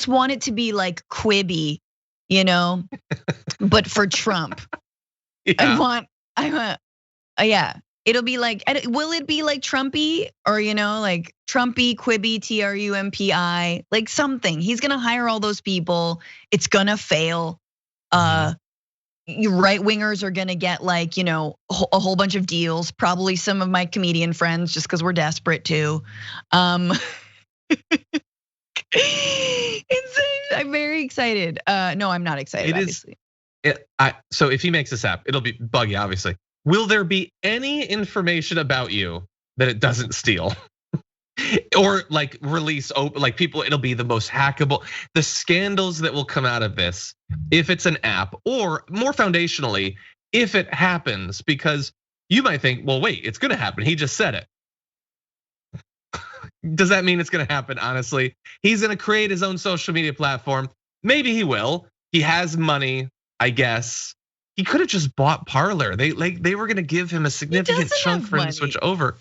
want it to be like Quibi, but for Trump. Yeah. I want, yeah. It'll be like, will it be like Trumpy or like Trumpy, Quibi, TRUMPI, like something. He's gonna hire all those people. It's gonna fail. Right wingers are gonna get like a whole bunch of deals. Probably some of my comedian friends, just because we're desperate too. I'm very excited. No, I'm not excited. Obviously. So if he makes this app, it'll be buggy, obviously. Will there be any information about you that it doesn't steal? Or like release open, like people, it'll be the most hackable. The scandals that will come out of this, if it's an app, or more foundationally, if it happens, because you might think, well, wait, it's gonna happen. He just said it. Does that mean it's gonna happen? Honestly, he's gonna create his own social media platform. Maybe he will. He has money, I guess. He could have just bought Parler. They were gonna give him a significant chunk for him to switch over.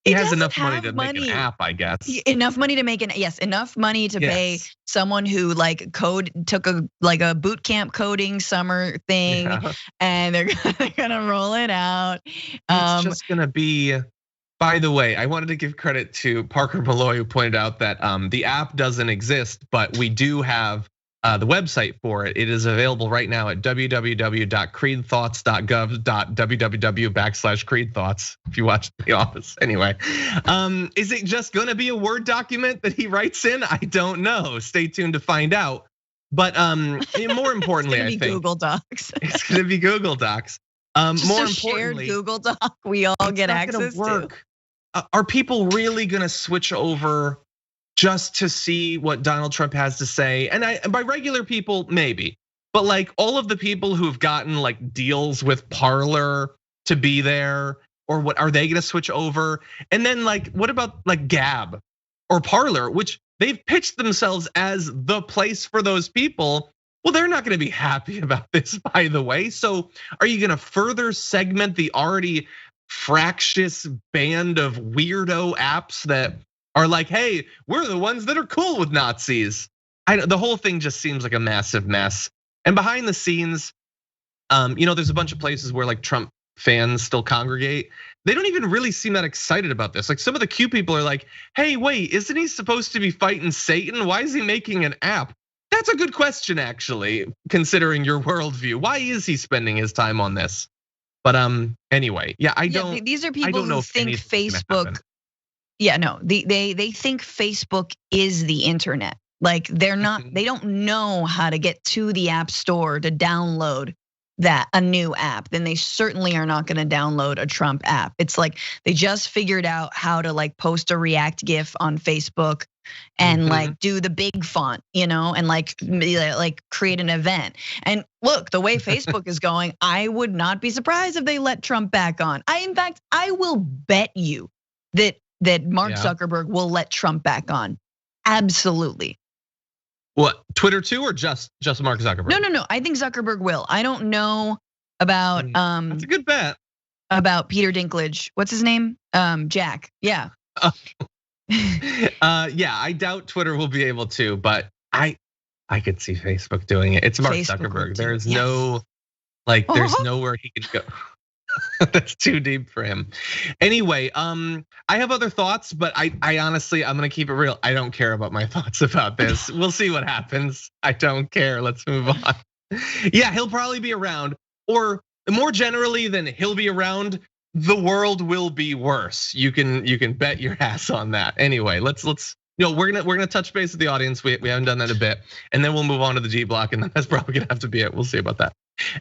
He has enough money to make an app, I guess. Enough money to make enough money to pay someone who like took a boot camp coding summer thing, and they're gonna roll it out. It's just gonna be. By the way, I wanted to give credit to Parker Malloy, who pointed out that the app doesn't exist, but we do have the website for it. It is available right now at www.creedthoughts.gov.www/creedthoughts. If you watch The Office, anyway, is it just going to be a Word document that he writes in? I don't know. Stay tuned to find out. But more importantly, I think Google Docs. It's going to be Google Docs. Just more a importantly, shared Google Doc we all get access to. Are people really going to switch over just to see what Donald Trump has to say? And by regular people, maybe, but like all of the people who've gotten like deals with Parler to be there, or what are they gonna switch over? And then like, what about like Gab or Parler, which they've pitched themselves as the place for those people? Well, they're not gonna be happy about this, by the way. So are you gonna further segment the already fractious band of weirdo apps that are like, hey, we're the ones that are cool with Nazis? The whole thing just seems like a massive mess. And behind the scenes, there's a bunch of places where like Trump fans still congregate. They don't even really seem that excited about this. Like some of the Q people are like, hey, wait, isn't he supposed to be fighting Satan? Why is he making an app? That's a good question, actually, considering your worldview. Why is he spending his time on this? But anyway, I don't. These are people who think Facebook. Yeah, no, they think Facebook is the internet. Like they're not, they don't know how to get to the app store to download a new app. Then they certainly are not gonna download a Trump app. It's like they just figured out how to like post a React GIF on Facebook and like do the big font, and like create an event. And look, the way Facebook is going, I would not be surprised if they let Trump back on. In fact, I will bet you that Mark Zuckerberg will let Trump back on. Absolutely. What, Twitter too, or just Mark Zuckerberg? No. I think Zuckerberg will. I don't know about That's a good bet. About Peter Dinklage. What's his name? Jack. Yeah. I doubt Twitter will be able to, but I could see Facebook doing it. It's Mark Zuckerberg. There's no there's nowhere he could go. That's too deep for him. Anyway, I have other thoughts, but I honestly, I'm gonna keep it real. I don't care about my thoughts about this. We'll see what happens. I don't care. Let's move on. Yeah, he'll probably be around, or more generally than he'll be around, the world will be worse. You can bet your ass on that. Anyway, let's we're gonna touch base with the audience. We haven't done that in a bit, and then we'll move on to the G block, and then that's probably gonna have to be it. We'll see about that.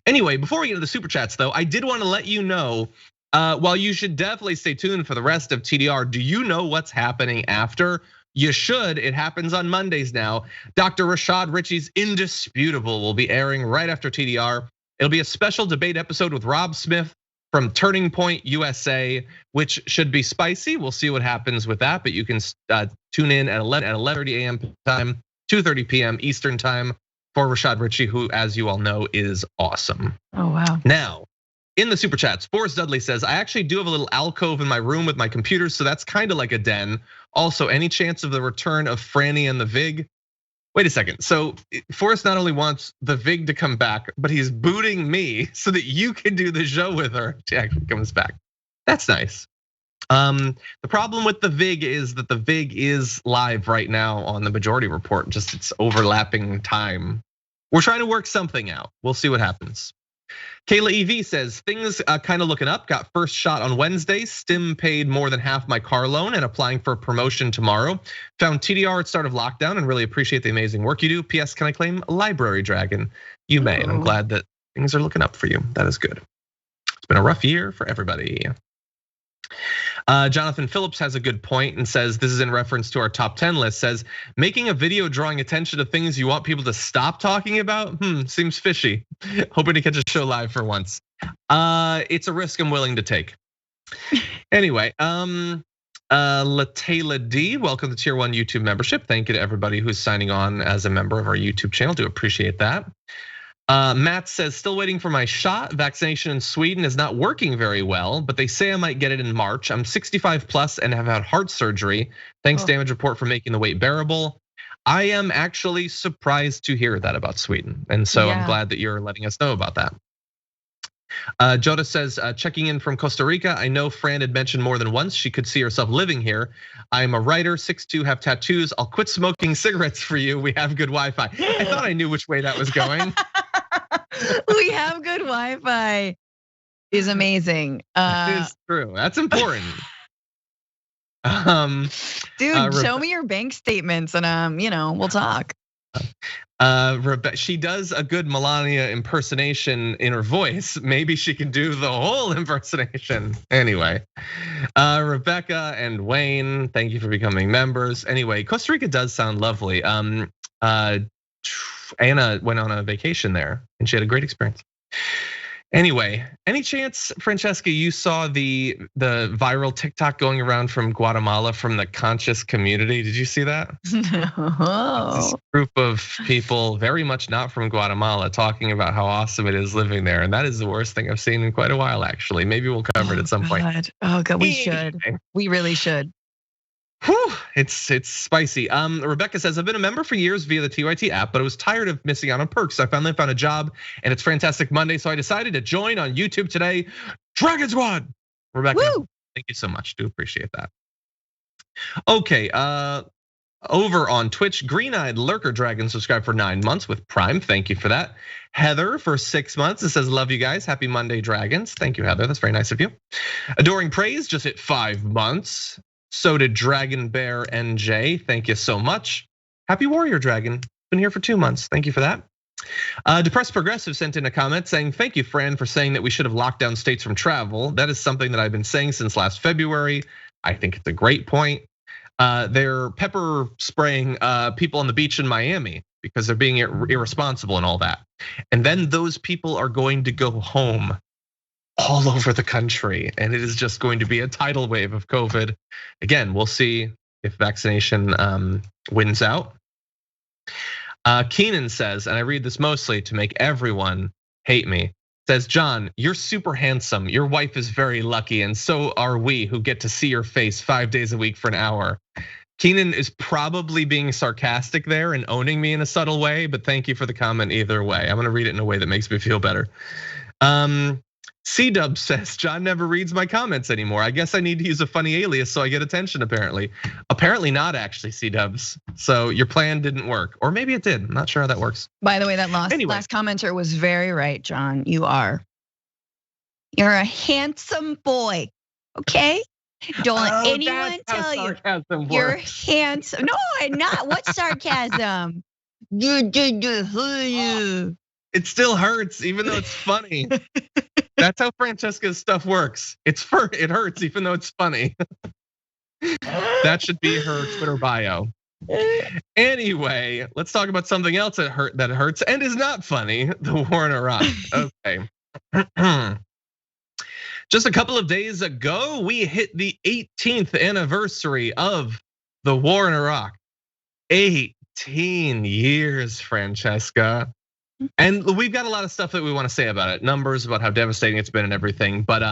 Anyway, before we get to the super chats, though, I did want to let you know. While you should definitely stay tuned for the rest of TDR, do you know what's happening after? You should. It happens on Mondays now. Dr. Rashad Ritchie's Indisputable will be airing right after TDR. It'll be a special debate episode with Rob Smith from Turning Point USA, which should be spicy. We'll see what happens with that, but you can tune in at 11:30 a.m. time, 2:30 p.m. Eastern time for Rashad Ritchie, who, as you all know, is awesome. Oh, wow. Now, in the super chats, Forrest Dudley says, I actually do have a little alcove in my room with my computers, so that's kind of like a den. Also, any chance of the return of Franny and the Vig? Wait a second. So Forrest not only wants the Vig to come back, but he's booting me so that you can do the show with her. She actually comes back. That's nice. The problem with the Vig is that the Vig is live right now on the Majority Report, just it's overlapping time. We're trying to work something out. We'll see what happens. Kayla EV says, things kind of looking up, got first shot on Wednesday, Stim paid more than half my car loan and applying for a promotion tomorrow. Found TDR at start of lockdown and really appreciate the amazing work you do. PS, can I claim Library Dragon? You may, and I'm glad that things are looking up for you. That is good. It's been a rough year for everybody. Jonathan Phillips has a good point and says, this is in reference to our top 10 list, says, making a video drawing attention to things you want people to stop talking about, seems fishy. Hoping to catch a show live for once. It's a risk I'm willing to take. Anyway, Latayla D, welcome to Tier 1 YouTube membership. Thank you to everybody who's signing on as a member of our YouTube channel, do appreciate that. Matt says, still waiting for my shot. Vaccination in Sweden is not working very well, but they say I might get it in March. I'm 65 plus and have had heart surgery. Thanks, Damage Report, for making the wait bearable. I am actually surprised to hear that about Sweden. And so I'm glad that you're letting us know about that. Joda says, checking in from Costa Rica. I know Fran had mentioned more than once she could see herself living here. I'm a writer, 6'2", have tattoos. I'll quit smoking cigarettes for you. We have good Wi-Fi. I thought I knew which way that was going. We have good Wi-Fi is amazing. That is true. That's important. Dude, show me your bank statements and we'll talk. She does a good Melania impersonation in her voice. Maybe she can do the whole impersonation. Anyway, Rebecca and Wayne, thank you for becoming members. Anyway, Costa Rica does sound lovely. Anna went on a vacation there and she had a great experience. Anyway, any chance, Francesca, you saw the viral TikTok going around from Guatemala from the conscious community? Did you see that? No. This group of people, very much not from Guatemala, talking about how awesome it is living there, and that is the worst thing I've seen in quite a while. Actually, maybe we'll cover it at some point. Oh God, we should. We really should. Whew, it's spicy. Rebecca says, I've been a member for years via the TYT app, but I was tired of missing out on perks. I finally found a job and it's Fantastic Monday, so I decided to join on YouTube today. Dragon Squad! Rebecca, thank you so much. Do appreciate that. Okay, over on Twitch, Green-Eyed Lurker Dragon subscribed for 9 months with Prime. Thank you for that. Heather for 6 months. It says, love you guys. Happy Monday, Dragons. Thank you, Heather. That's very nice of you. Adoring Praise just hit 5 months. So did Dragon Bear NJ. Thank you so much. Happy Warrior Dragon. Been here for 2 months. Thank you for that. Depressed Progressive sent in a comment saying, thank you, Fran, for saying that we should have locked down states from travel. That is something that I've been saying since last February. I think it's a great point. They're pepper spraying people on the beach in Miami because they're being irresponsible and all that. And then those people are going to go home all over the country, and it is just going to be a tidal wave of COVID. Again, we'll see if vaccination wins out. Keenan says, and I read this mostly to make everyone hate me, says, John, you're super handsome. Your wife is very lucky, and so are we who get to see your face 5 days a week for an hour. Keenan is probably being sarcastic there and owning me in a subtle way, but thank you for the comment either way. I'm gonna read it in a way that makes me feel better. C-Dub says, John never reads my comments anymore. I guess I need to use a funny alias so I get attention, apparently. Apparently not, actually, C-Dubs. So your plan didn't work, or maybe it did. I'm not sure how that works. By the way, that last commenter was very right, John. You're a handsome boy, okay? Don't let anyone tell you you're handsome. No, I'm not. What sarcasm? It still hurts, even though it's funny. That's how Francesca's stuff works. It hurts, even though it's funny. That should be her Twitter bio. Anyway, let's talk about something else that hurts and is not funny: the war in Iraq. Okay. Just a couple of days ago, we hit the 18th anniversary of the war in Iraq. 18 years, Francesca. And we've got a lot of stuff that we want to say about it, numbers about how devastating it's been and everything. But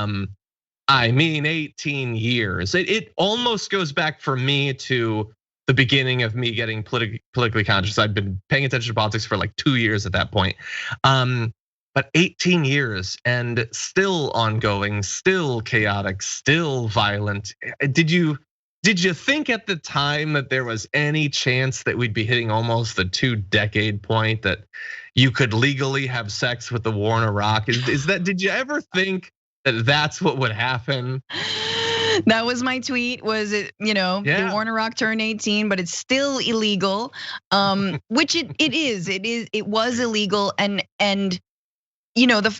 I mean, 18 years. It almost goes back for me to the beginning of me getting politically conscious. I've been paying attention to politics for like 2 years at that point. But 18 years and still ongoing, still chaotic, still violent. Did you think at the time that there was any chance that we'd be hitting almost the 2-decade point, that you could legally have sex with the war in Iraq? Did you ever think that that's what would happen? That was my tweet. Was it, the war in Iraq turned 18, but it's still illegal. Which it is. It was illegal, and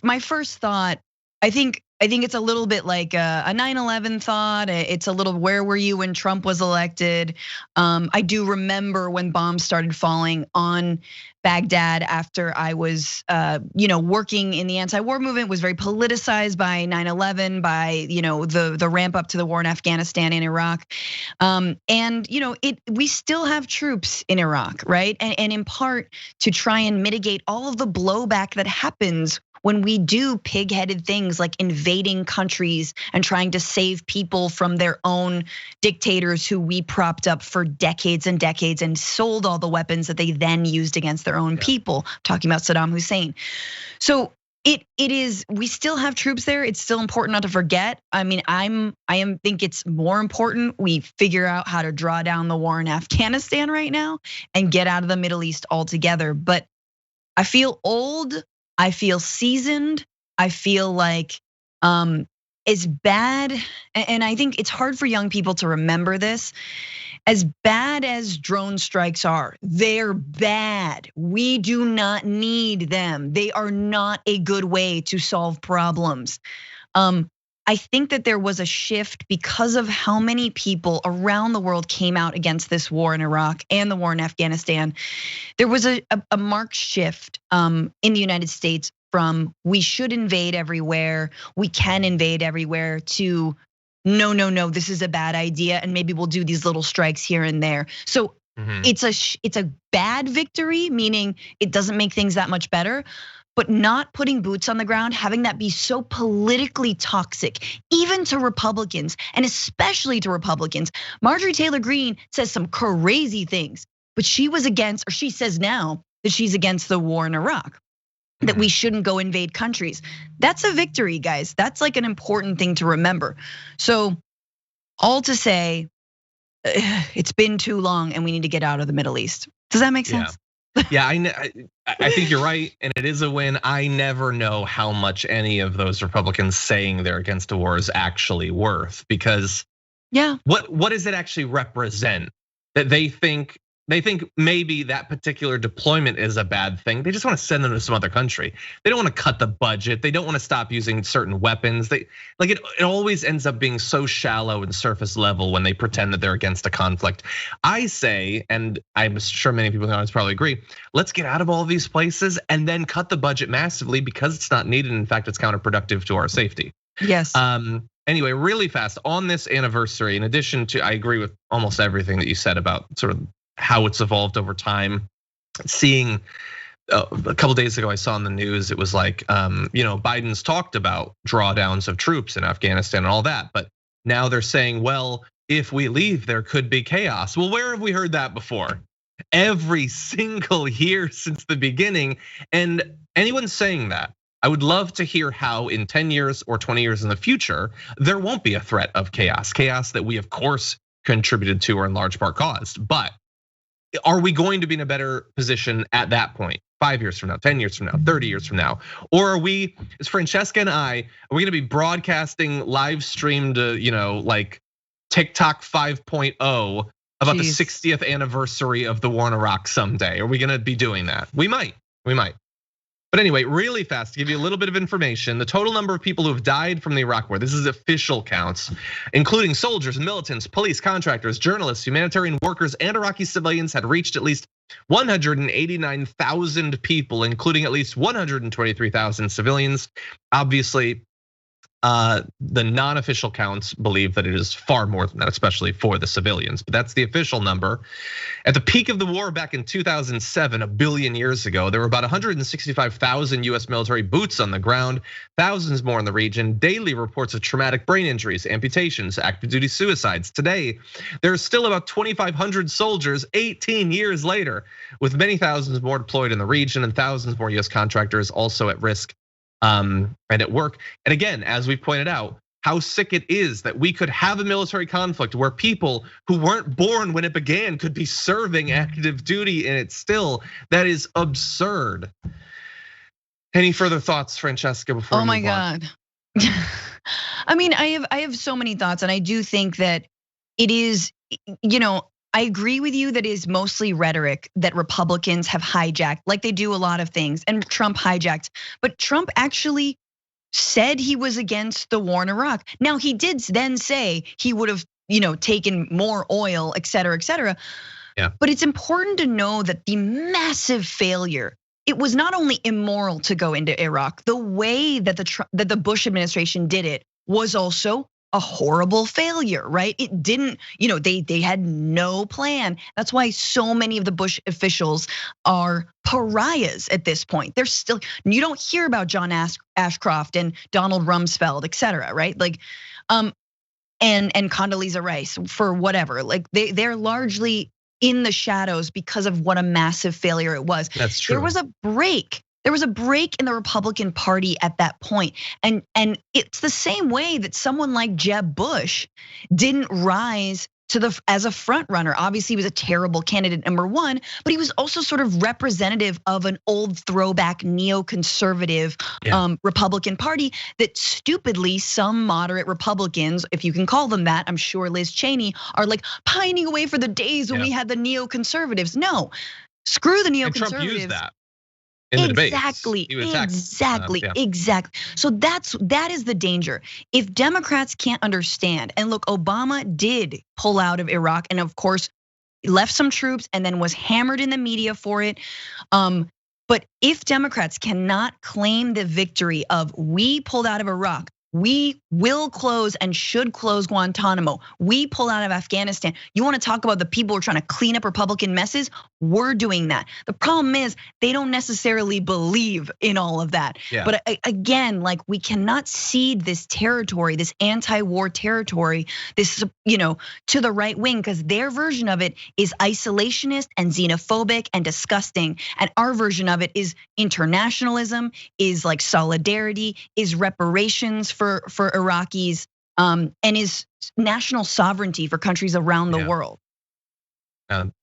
my first thought, I think it's a little bit like a 9/11 thought. It's a little, where were you when Trump was elected? I do remember when bombs started falling on Baghdad after I was, working in the anti-war movement, was very politicized by 9/11, by the ramp up to the war in Afghanistan and Iraq, and we still have troops in Iraq, right? And in part to try and mitigate all of the blowback that happens when we do pig-headed things like invading countries and trying to save people from their own dictators who we propped up for decades and decades and sold all the weapons that they then used against their own people. I'm talking about Saddam Hussein. So it is, we still have troops there. It's still important not to forget. I mean, I think it's more important we figure out how to draw down the war in Afghanistan right now and get out of the Middle East altogether. But I feel old. I feel seasoned. I feel like as bad, and I think it's hard for young people to remember this. As bad as drone strikes are, they're bad. We do not need them. They are not a good way to solve problems. I think that there was a shift because of how many people around the world came out against this war in Iraq and the war in Afghanistan. There was a marked shift in the United States from we should invade everywhere, we can invade everywhere, to no, this is a bad idea, and maybe we'll do these little strikes here and there. So it's a bad victory, meaning it doesn't make things that much better. But not putting boots on the ground, having that be so politically toxic, even to Republicans, and especially to Republicans. Marjorie Taylor Greene says some crazy things, but she was against, or she says now that she's against the war in Iraq, that we shouldn't go invade countries. That's a victory, guys. That's like an important thing to remember. So all to say, it's been too long and we need to get out of the Middle East. Does that make sense? Yeah, I think you're right, and it is a win. I never know how much any of those Republicans saying they're against a war is actually worth, because what does it actually represent? That they think maybe that particular deployment is a bad thing. They just want to send them to some other country. They don't want to cut the budget. They don't want to stop using certain weapons. It always ends up being so shallow and surface level when they pretend that they're against a conflict. I say, and I'm sure many people in the audience probably agree, let's get out of all of these places and then cut the budget massively, because it's not needed. In fact, it's counterproductive to our safety. Yes. Anyway, really fast on this anniversary, in addition to, I agree with almost everything that you said about sort of how it's evolved over time. Seeing a couple days ago, I saw in the news, it was like, Biden's talked about drawdowns of troops in Afghanistan and all that, but now they're saying, well, if we leave, there could be chaos. Well, where have we heard that before? Every single year since the beginning. And anyone saying that, I would love to hear how in 10 years or 20 years in the future, there won't be a threat of chaos that we of course contributed to or in large part caused. But are we going to be in a better position at that point? 5 years from now, 10 years from now, 30 years from now? Or are we, as Francesca and I, are we gonna be broadcasting live streamed, like TikTok 5.0 about the 60th anniversary of the war in Iraq someday? Are we gonna be doing that? We might. But anyway, really fast, to give you a little bit of information, the total number of people who have died from the Iraq war, this is official counts, including soldiers, militants, police, contractors, journalists, humanitarian workers, and Iraqi civilians, had reached at least 189,000 people, including at least 123,000 civilians. Obviously, the non-official counts believe that it is far more than that, especially for the civilians, but that's the official number. At the peak of the war back in 2007, a billion years ago, there were about 165,000 US military boots on the ground, thousands more in the region, daily reports of traumatic brain injuries, amputations, active duty suicides. Today, there are still about 2,500 soldiers 18 years later, with many thousands more deployed in the region and thousands more US contractors also at risk and at work. And again, as we pointed out, how sick it is that we could have a military conflict where people who weren't born when it began could be serving active duty, and it's still, that is absurd. Any further thoughts, Francesca, before we move on? Oh my God. I mean, I have so many thoughts, and I do think that it is, I agree with you that it is mostly rhetoric that Republicans have hijacked, like they do a lot of things, and Trump hijacked. But Trump actually said he was against the war in Iraq. Now, he did then say he would have, taken more oil, et cetera, et cetera. Yeah. But it's important to know that the massive failure, it was not only immoral to go into Iraq, the way that the Bush administration did it was also a horrible failure, right? It didn't, they had no plan. That's why so many of the Bush officials are pariahs at this point. They're still, you don't hear about John Ashcroft and Donald Rumsfeld, et cetera, right? Like, and Condoleezza Rice for whatever. Like they're largely in the shadows because of what a massive failure it was. That's true. There was a break in the Republican Party at that point. And it's the same way that someone like Jeb Bush didn't rise as a front runner. Obviously, he was a terrible candidate, number one, but he was also sort of representative of an old throwback neoconservative Republican Party that stupidly some moderate Republicans, if you can call them that, I'm sure Liz Cheney, are like pining away for the days when we had the neoconservatives. No, screw the neoconservatives. And Trump used that in the debates. Exactly. So that is the danger. If Democrats can't understand, and look, Obama did pull out of Iraq, and of course left some troops, and then was hammered in the media for it. But if Democrats cannot claim the victory of we pulled out of Iraq, we will close and should close Guantanamo, we pull out of Afghanistan. You want to talk about the people who are trying to clean up Republican messes? We're doing that. The problem is they don't necessarily believe in all of that. Yeah. But again, like we cannot cede this territory, this anti-war territory, this, to the right wing, because their version of it is isolationist and xenophobic and disgusting. And our version of it is internationalism, is like solidarity, is reparations for Iraqis, and is national sovereignty for countries around the world.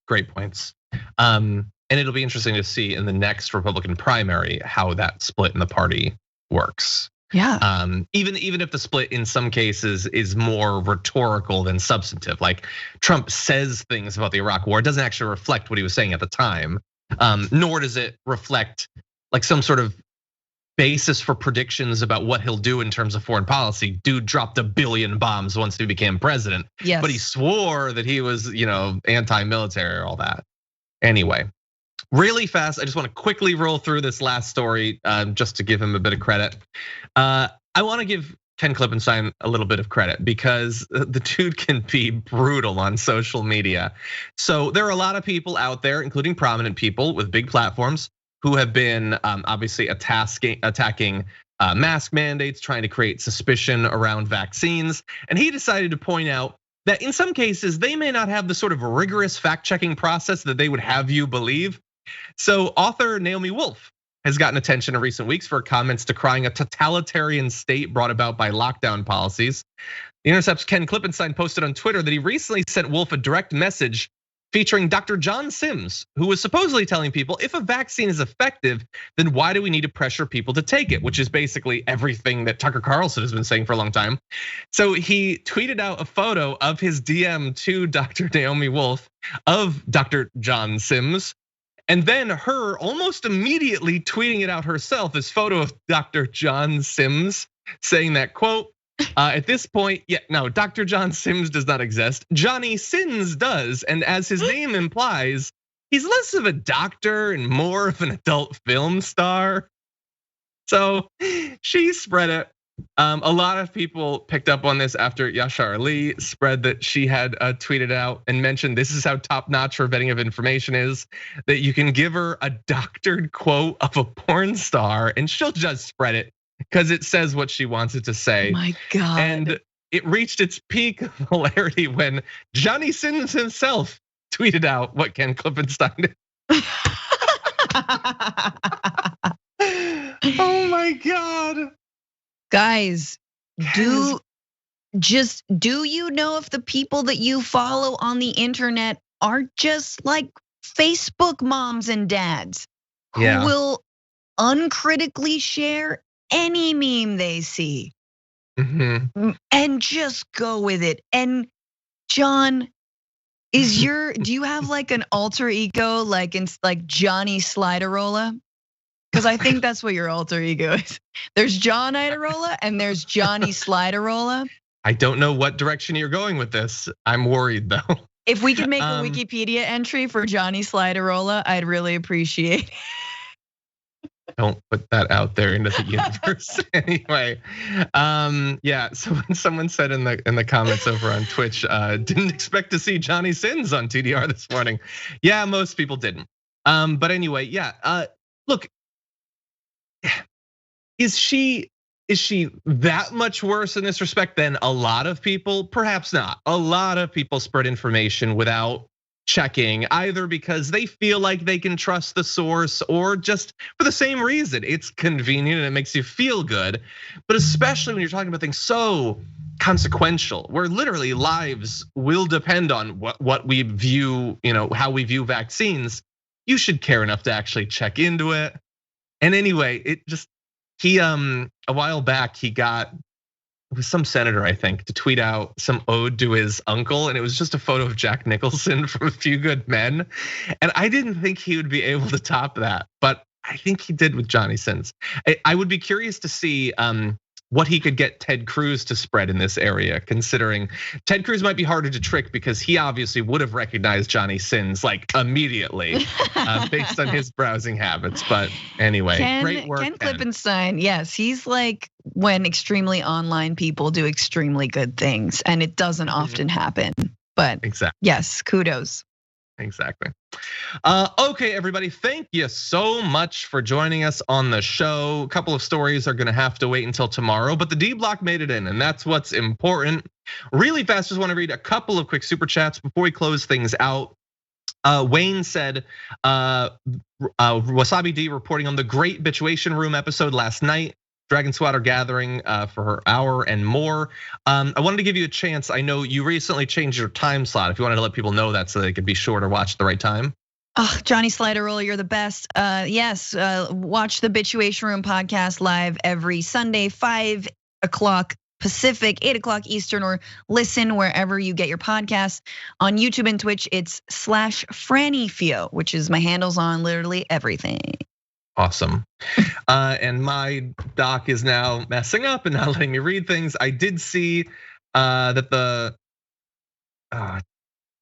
Great points. And it'll be interesting to see in the next Republican primary how that split in the party works. Yeah. Even if the split in some cases is more rhetorical than substantive, like Trump says things about the Iraq war, it doesn't actually reflect what he was saying at the time, nor does it reflect like some sort of basis for predictions about what he'll do in terms of foreign policy. Dude dropped 1 billion bombs once he became president, but he swore that he was, anti-military or all that. Anyway, really fast, I just want to quickly roll through this last story just to give him a bit of credit. I want to give Ken Klippenstein a little bit of credit because the dude can be brutal on social media. So there are a lot of people out there, including prominent people with big platforms, who have been obviously attacking mask mandates, trying to create suspicion around vaccines. And he decided to point out that in some cases, they may not have the sort of rigorous fact-checking process that they would have you believe. So author Naomi Wolf has gotten attention in recent weeks for comments decrying a totalitarian state brought about by lockdown policies. The Intercept's Ken Klippenstein posted on Twitter that he recently sent Wolf a direct message featuring Dr. John Sims, who was supposedly telling people if a vaccine is effective, then why do we need to pressure people to take it? Which is basically everything that Tucker Carlson has been saying for a long time. So he tweeted out a photo of his DM to Dr. Naomi Wolf of Dr. John Sims. And then her almost immediately tweeting it out herself, this photo of Dr. John Sims saying that, quote, at this point, no, Dr. John Sims does not exist. Johnny Sins does, and as his name implies, he's less of a doctor and more of an adult film star. So she spread it. A lot of people picked up on this after Yashar Ali spread that she had tweeted out and mentioned this is how top-notch her vetting of information is, that you can give her a doctored quote of a porn star and she'll just spread it because it says what she wants it to say. My God. And it reached its peak of hilarity when Johnny Sins himself tweeted out what Ken Klippenstein did. Oh my God. Guys, do you know if the people that you follow on the internet are just like Facebook moms and dads who will uncritically share any meme they see and just go with it? And John, do you have like an alter ego like Johnny Sliderola? Because I think that's what your alter ego is. There's John Iadarola and there's Johnny Sliderola. I don't know what direction you're going with this. I'm worried though. If we could make a Wikipedia entry for Johnny Sliderola, I'd really appreciate it. Don't put that out there into the universe. Anyway, yeah. So when someone said in the comments over on Twitch, didn't expect to see Johnny Sins on TDR this morning. Yeah, most people didn't. But anyway, yeah. Look, is she that much worse in this respect than a lot of people? Perhaps not. A lot of people spread information without checking, either because they feel like they can trust the source or just for the same reason. It's convenient and it makes you feel good. But especially when you're talking about things so consequential, where literally lives will depend on what we view, how we view vaccines, you should care enough to actually check into it. And anyway, he a while back it was some senator, I think, to tweet out some ode to his uncle, and it was just a photo of Jack Nicholson from A Few Good Men. And I didn't think he would be able to top that, but I think he did with Johnny Sins. I would be curious to see what he could get Ted Cruz to spread in this area, considering Ted Cruz might be harder to trick because he obviously would have recognized Johnny Sins like immediately based on his browsing habits. But anyway, great work. Ken Klippenstein, yes, he's like when extremely online people do extremely good things, and it doesn't often happen. But exactly, yes, kudos. Exactly. Okay, everybody, thank you so much for joining us on the show. A couple of stories are gonna have to wait until tomorrow, but the D block made it in, and that's what's important. Really fast, just wanna read a couple of quick super chats before we close things out. Wayne said, Wasabi D reporting on the great Bitchuation Room episode last night. Dragon Squad are gathering for her hour and more. I wanted to give you a chance. I know you recently changed your time slot. If you wanted to let people know that so they could be sure to watch at the right time. Oh, Johnny Sliderola, you're the best. Yes, watch the Bitchuation Room podcast live every Sunday, 5 o'clock Pacific, 8 o'clock Eastern, or listen wherever you get your podcasts. On YouTube and Twitch, it's /FrannyFio, which is my handles on literally everything. Awesome. And my doc is now messing up and not letting me read things. I did see that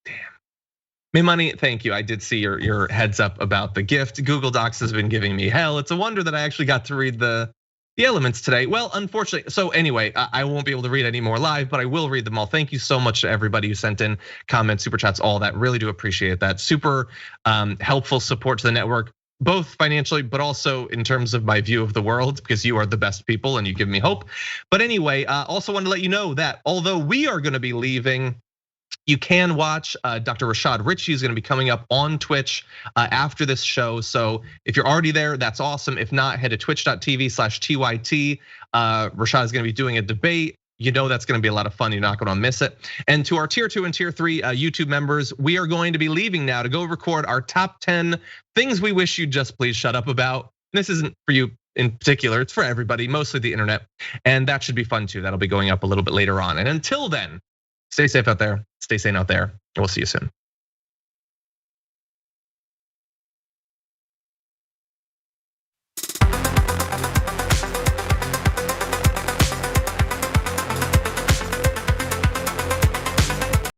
damn. Money, thank you. I did see your heads up about the gift. Google Docs has been giving me hell. It's a wonder that I actually got to read the elements today. Well, unfortunately, so anyway, I won't be able to read any more live, but I will read them all. Thank you so much to everybody who sent in comments, super chats, all that. Really do appreciate that. Super helpful support to the network, both financially, but also in terms of my view of the world, because you are the best people and you give me hope. But anyway, also wanted to let you know that although we are gonna be leaving, you can watch Dr. Rashad Ritchie is gonna be coming up on Twitch after this show. So if you're already there, that's awesome. If not, head to twitch.tv/TYT. Rashad is gonna be doing a debate. You know that's gonna be a lot of fun. You're not gonna miss it. And to our tier 2 and tier 3 YouTube members, we are going to be leaving now to go record our top 10 things we wish you'd just please shut up about. This isn't for you in particular, it's for everybody, mostly the internet. And that should be fun too. That'll be going up a little bit later on. And until then, stay safe out there, stay sane out there, and we'll see you soon.